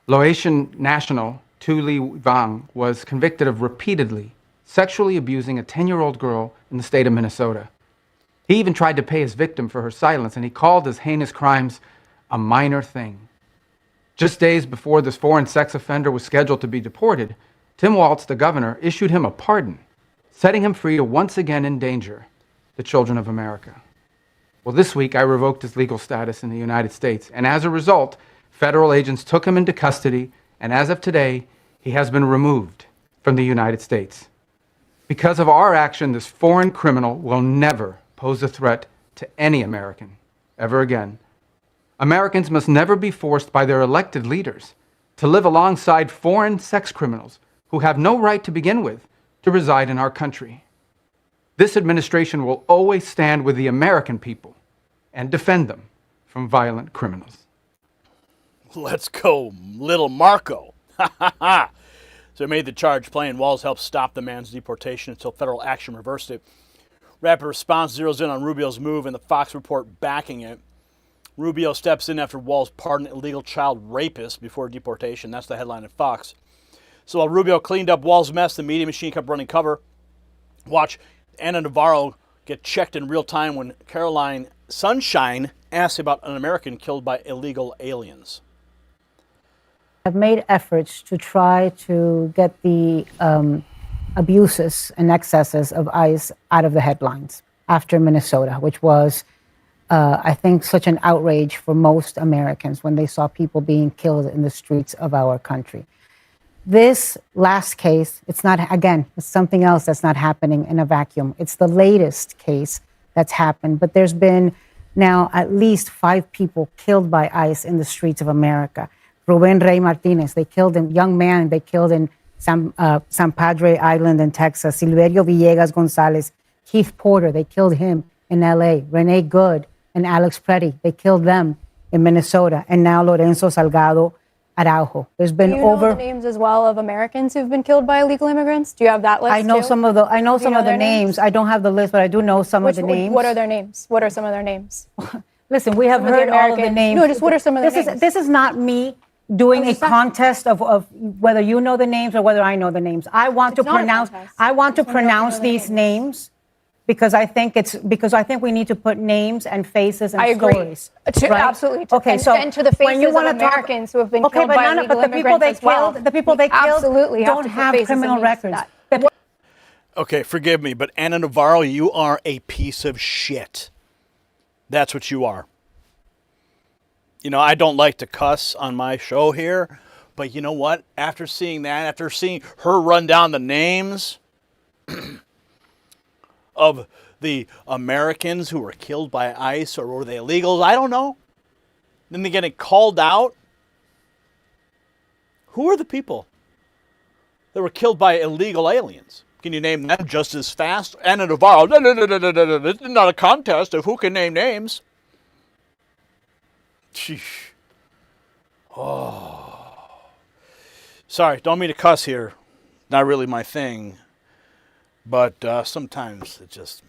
[SPEAKER 3] Laotian national Tu Li Vang was convicted of repeatedly sexually abusing a 10-year-old girl in the state of Minnesota. He even tried to pay his victim for her silence, and he called his heinous crimes a minor thing. Just days before this foreign sex offender was scheduled to be deported, Tim Walz, the governor, issued him a pardon, setting him free to once again endanger the children of America. Well, this week I revoked his legal status in the United States, and as a result, federal agents took him into custody, and as of today, he has been removed from the United States. Because of our action, this foreign criminal will never pose a threat to any American ever again. Americans must never be forced by their elected leaders to live alongside foreign sex criminals who have no right to begin with to reside in our country. This administration will always stand with the American people and defend them from violent criminals.
[SPEAKER 1] Let's go, little Marco. Ha ha ha. So it made the charge plain. Walz helped stop the man's deportation until federal action reversed it. Rapid Response zeroes in on Rubio's move and the Fox report backing it. Rubio steps in after Walz pardoned illegal child rapist before deportation. That's the headline at Fox. So while Rubio cleaned up Walz's mess, the media machine kept running cover. Watch Ana Navarro get checked in real time when Caroline Sunshine asks about an American killed by illegal aliens.
[SPEAKER 4] Have made efforts to try to get the abuses and excesses of ICE out of the headlines after Minnesota, which was, I think, such an outrage for most Americans when they saw people being killed in the streets of our country. This last case, it's not, again, it's something else that's not happening in a vacuum. It's the latest case that's happened, but there's been now at least 5 people killed by ICE in the streets of America. Ruben Rey Martinez, they killed him, young man, they killed in San Padre Island in Texas. Silverio Villegas Gonzalez, Keith Porter, they killed him in LA. Renee Good and Alex Preddy, they killed them in Minnesota. And now Lorenzo Salgado Araujo. There's been
[SPEAKER 5] Do you know the names as well of Americans who've been killed by illegal immigrants? Do you have that list?
[SPEAKER 4] I know
[SPEAKER 5] too?
[SPEAKER 4] some of the names. I don't have the list, but I do know some of the names.
[SPEAKER 5] What are their names? What are some of their names?
[SPEAKER 4] Listen, we have heard all of the names.
[SPEAKER 5] No, just what are some of the names?
[SPEAKER 4] This is not me doing a contest of whether you know the names or whether I know the names. I want to pronounce these names because I think we need to put names and faces and stories.
[SPEAKER 5] Right? Absolutely.
[SPEAKER 4] Okay, so
[SPEAKER 5] and to the faces of Americans who have been killed by illegal immigrants as well.
[SPEAKER 4] The people they killed don't have criminal records.
[SPEAKER 1] Okay, forgive me, but Ana Navarro, you are a piece of shit. That's what you are. You know, I don't like to cuss on my show here, but you know what? After seeing that, after seeing her run down the names of the Americans who were killed by ICE, or were they illegals? I don't know. Then they're getting called out. Who are the people that were killed by illegal aliens? Can you name them just as fast? Ana Navarro, no. This is not a contest of who can name names. Sheesh. Oh. Sorry, don't mean to cuss here. Not really my thing. But sometimes it just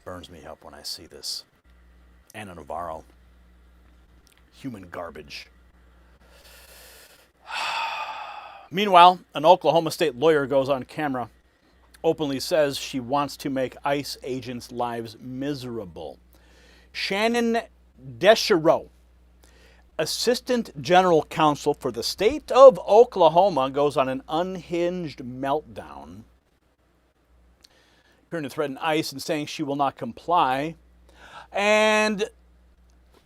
[SPEAKER 1] burns me up when I see this. Ana Navarro. Human garbage. Meanwhile, an Oklahoma State lawyer goes on camera, openly says she wants to make ICE agents' lives miserable. Shannon Deschereaux, Assistant General Counsel for the state of Oklahoma, goes on an unhinged meltdown, appearing to threaten ICE and saying she will not comply. And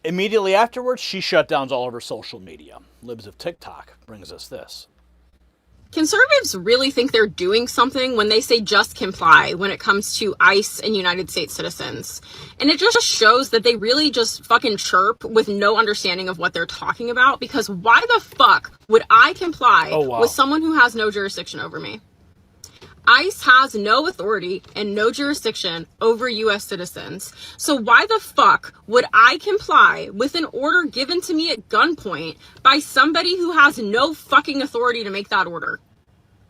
[SPEAKER 1] Immediately afterwards, she shut down all of her social media. Libs of TikTok brings us this.
[SPEAKER 2] Conservatives really think they're doing something when they say just comply when it comes to ICE and United States citizens. And it just shows that they really just fucking chirp with no understanding of what they're talking about, because why the fuck would I comply with someone who has no jurisdiction over me? ICE has no authority and no jurisdiction over U.S. citizens. So why the fuck would I comply with an order given to me at gunpoint by somebody who has no fucking authority to make that order?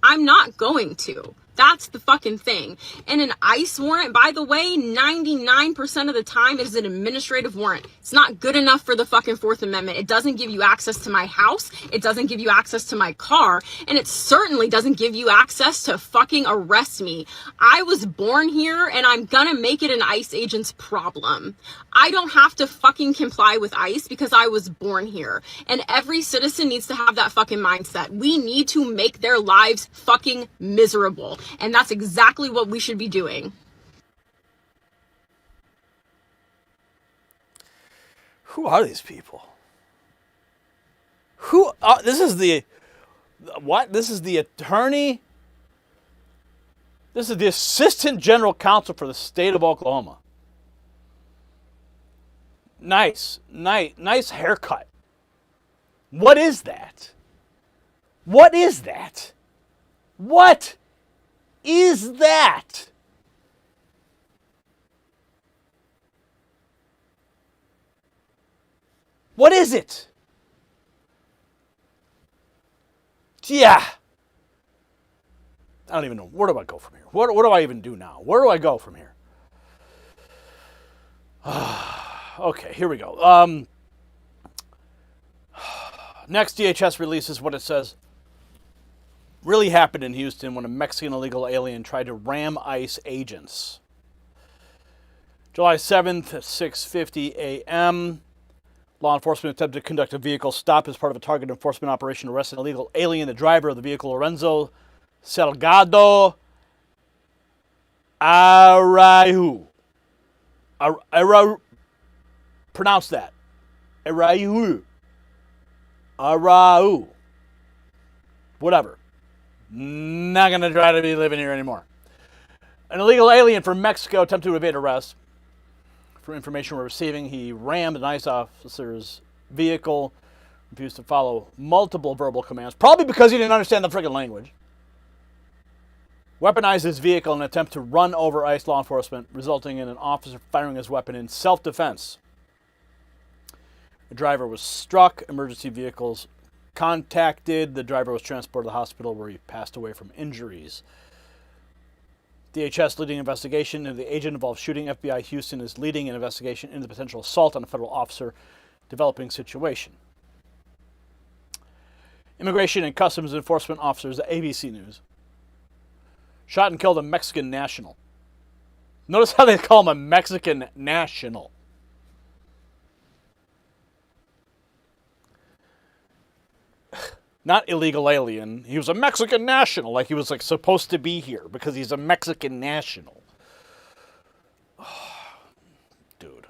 [SPEAKER 2] I'm not going to. That's the fucking thing. And an ICE warrant, by the way, 99% of the time is an administrative warrant. It's not good enough for the fucking Fourth Amendment. It doesn't give you access to my house. It doesn't give you access to my car. And it certainly doesn't give you access to fucking arrest me. I was born here and I'm gonna make it an ICE agent's problem. I don't have to fucking comply with ICE because I was born here. And every citizen needs to have that fucking mindset. We need to make their lives fucking miserable. And that's exactly what we should be doing.
[SPEAKER 1] Who are these people? This is the what? This is the attorney. This is the assistant general counsel for the state of Oklahoma. Nice haircut. What is that? What is that? What is that? What is it? Yeah. I don't even know. Where do I go from here? What do I even do now? Where do I go from here? Okay, here we go. Next, DHS releases what it says really happened in Houston when a Mexican illegal alien tried to ram ICE agents. July 7th at 6:50 a.m., law enforcement attempted to conduct a vehicle stop as part of a target enforcement operation arresting an illegal alien. The driver of the vehicle, Lorenzo Salgado Araujo. Pronounce that. Araujo. Whatever. Not going to try to be living here anymore. An illegal alien from Mexico attempted to evade arrest. From information we're receiving, he rammed an ICE officer's vehicle, refused to follow multiple verbal commands, probably because he didn't understand the friggin' language. Weaponized his vehicle in an attempt to run over ICE law enforcement, resulting in an officer firing his weapon in self-defense. The driver was struck. Emergency vehicles contacted. The driver was transported to the hospital where he passed away from injuries. DHS leading investigation into the agent involved shooting. FBI Houston is leading an investigation into the potential assault on a federal officer. Developing situation. Immigration and Customs Enforcement officers at ABC News shot and killed a Mexican national. Notice how they call him a Mexican national. Not illegal alien. He was a Mexican national, like he was supposed to be here because he's a Mexican national. Dude.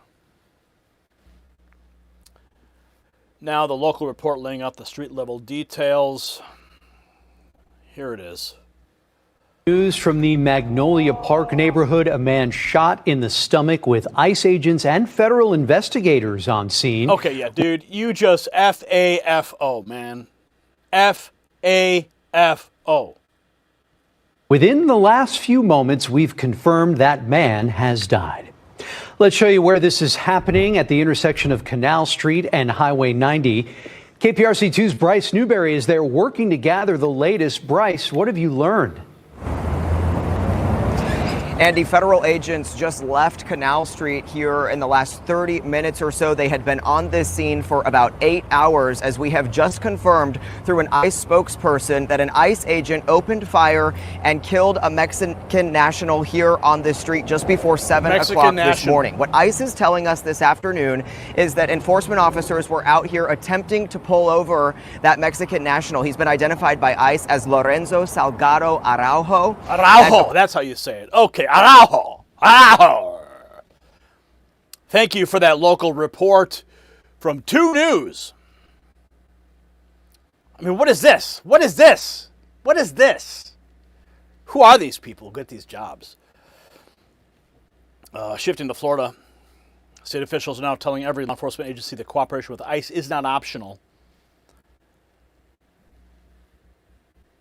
[SPEAKER 1] Now the local report laying out the street level details. Here it is.
[SPEAKER 6] News from the Magnolia Park neighborhood. A man shot in the stomach with ICE agents and federal investigators on scene.
[SPEAKER 1] Okay, yeah, dude. You just F-A-F-O, man. F-A-F-O.
[SPEAKER 6] Within the last few moments, we've confirmed that man has died. Let's show you where this is happening at the intersection of Canal Street and Highway 90. KPRC2's Bryce Newberry is there working to gather the latest. Bryce, what have you learned?
[SPEAKER 7] Andy, federal agents just left Canal Street here in the last 30 minutes or so. They had been on this scene for about 8 hours, as we have just confirmed through an ICE spokesperson that an ICE agent opened fire and killed a Mexican national here on this street just before 7 o'clock this morning. What ICE is telling us this afternoon is that enforcement officers were out here attempting to pull over that Mexican national. He's been identified by ICE as Lorenzo Salgado Araujo.
[SPEAKER 1] Araujo, that's how you say it. Okay. Araujo. Thank you for that local report. from 2 News. I mean, what is this? What is this? What is this? Who are these people who get these jobs? Shifting to Florida, state officials are now telling every law enforcement agency that cooperation with ICE is not optional.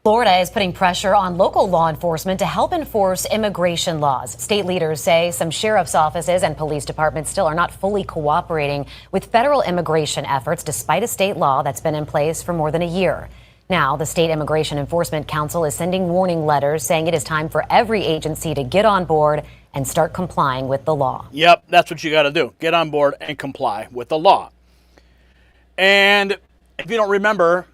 [SPEAKER 8] Florida is putting pressure on local law enforcement to help enforce immigration laws. State leaders say some sheriff's offices and police departments still are not fully cooperating with federal immigration efforts, despite a state law that's been in place for more than a year. Now, the State Immigration Enforcement Council is sending warning letters saying it is time for every agency to get on board and start complying with the law.
[SPEAKER 1] Yep, that's what you got to do. Get on board and comply with the law. And if you don't remember,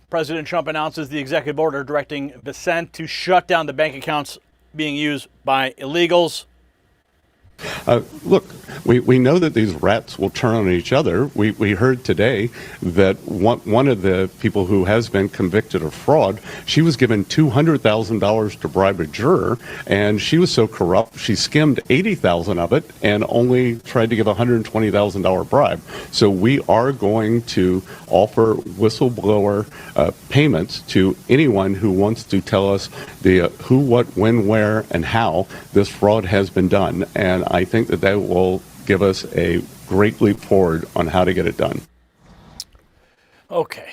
[SPEAKER 1] President Trump announces the executive order directing Vicente to shut down the bank accounts being used by illegals.
[SPEAKER 9] Look, we know that these rats will turn on each other. We heard today that one of the people who has been convicted of fraud, she was given $200,000 to bribe a juror, and she was so corrupt, she skimmed $80,000 of it and only tried to give a $120,000 bribe. So we are going to offer whistleblower payments to anyone who wants to tell us the who, what, when, where, and how this fraud has been done. And I think that will give us a great leap forward on how to get it done.
[SPEAKER 1] Okay.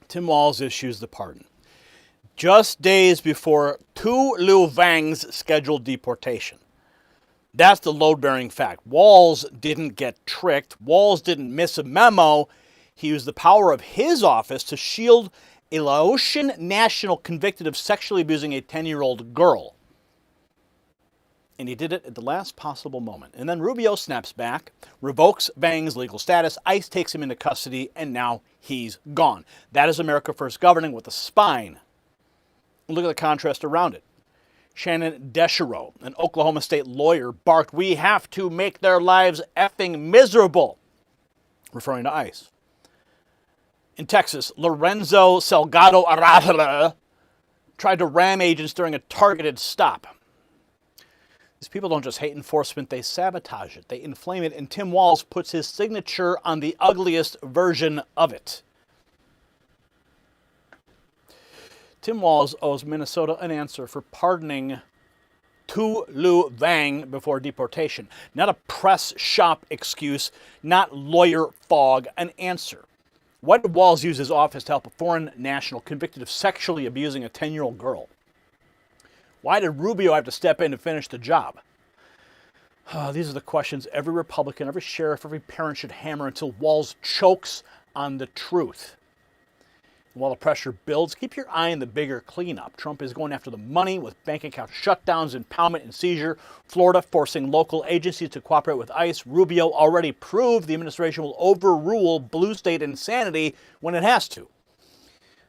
[SPEAKER 1] Tim Walz issues the pardon just days before Tu Lu Wang's scheduled deportation. That's the load-bearing fact. Walz didn't get tricked. Walz didn't miss a memo. He used the power of his office to shield a Laotian national convicted of sexually abusing a 10-year-old girl. And he did it at the last possible moment. And then Rubio snaps back, revokes Wang's legal status, ICE takes him into custody, and now he's gone. That is America First governing with a spine. Look at the contrast around it. Shannon Deschereaux, an Oklahoma State lawyer, barked, "We have to make their lives effing miserable," referring to ICE. In Texas, Lorenzo Salgado Arrabala tried to ram agents during a targeted stop. These people don't just hate enforcement, they sabotage it, they inflame it, and Tim Walz puts his signature on the ugliest version of it. Tim Walz owes Minnesota an answer for pardoning Tu Lu Wang before deportation. Not a press shop excuse, not lawyer fog, an answer. Why did Walz use his office to help a foreign national convicted of sexually abusing a 10-year-old girl? Why did Rubio have to step in to finish the job? These are the questions every Republican, every sheriff, every parent should hammer until Walz chokes on the truth. While the pressure builds, keep your eye on the bigger cleanup. Trump is going after the money with bank account shutdowns, impoundment, and seizure. Florida forcing local agencies to cooperate with ICE. Rubio already proved the administration will overrule blue state insanity when it has to.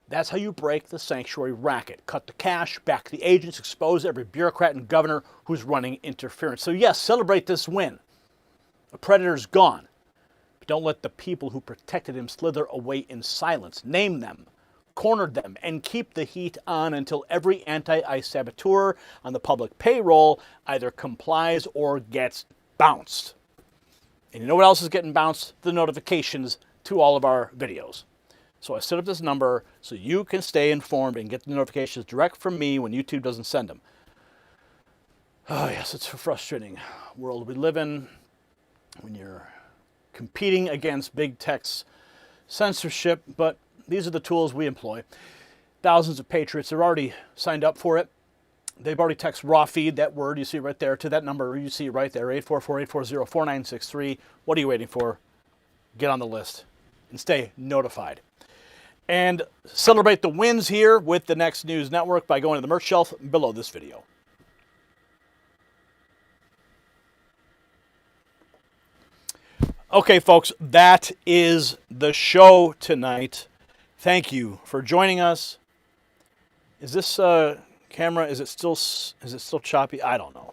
[SPEAKER 1] That's how you break the sanctuary racket. Cut the cash, back the agents, expose every bureaucrat and governor who's running interference. So yes, celebrate this win. The predator's gone. But don't let the people who protected him slither away in silence. Name them, corner them, and keep the heat on until every anti-ICE saboteur on the public payroll either complies or gets bounced. And you know what else is getting bounced? The notifications to all of our videos. So I set up this number so you can stay informed and get the notifications direct from me when YouTube doesn't send them. Oh yes, it's a frustrating world we live in when you're competing against big tech's censorship, but these are the tools we employ. Thousands of patriots are already signed up for it. They've already texted raw feed, that word you see right there, to that number you see right there, 844-840-4963. What are you waiting for? Get on the list and stay notified. And celebrate the wins here with the Next News Network by going to the merch shelf below this video. Okay, folks, that is the show tonight. Thank you for joining us. Is this camera, is it still choppy? I don't know.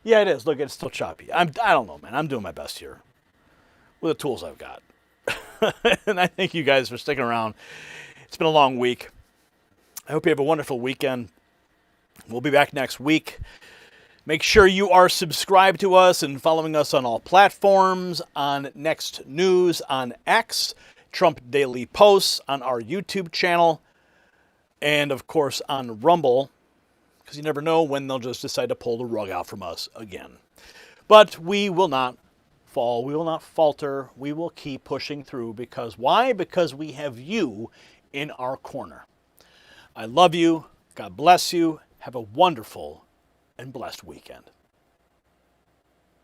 [SPEAKER 1] Yeah, it is. Look, it's still choppy. I don't know, man. I'm doing my best here with the tools I've got. And I thank you guys for sticking around. It's been a long week. I hope you have a wonderful weekend. We'll be back next week. Make sure you are subscribed to us and following us on all platforms, on Next News, on X, Trump Daily Posts, on our YouTube channel, and of course on Rumble, because you never know when they'll just decide to pull the rug out from us again. But we will not fall. We will not falter. We will keep pushing through. Because why? Because we have you in our corner. I love you. God bless you. Have a wonderful and blessed weekend.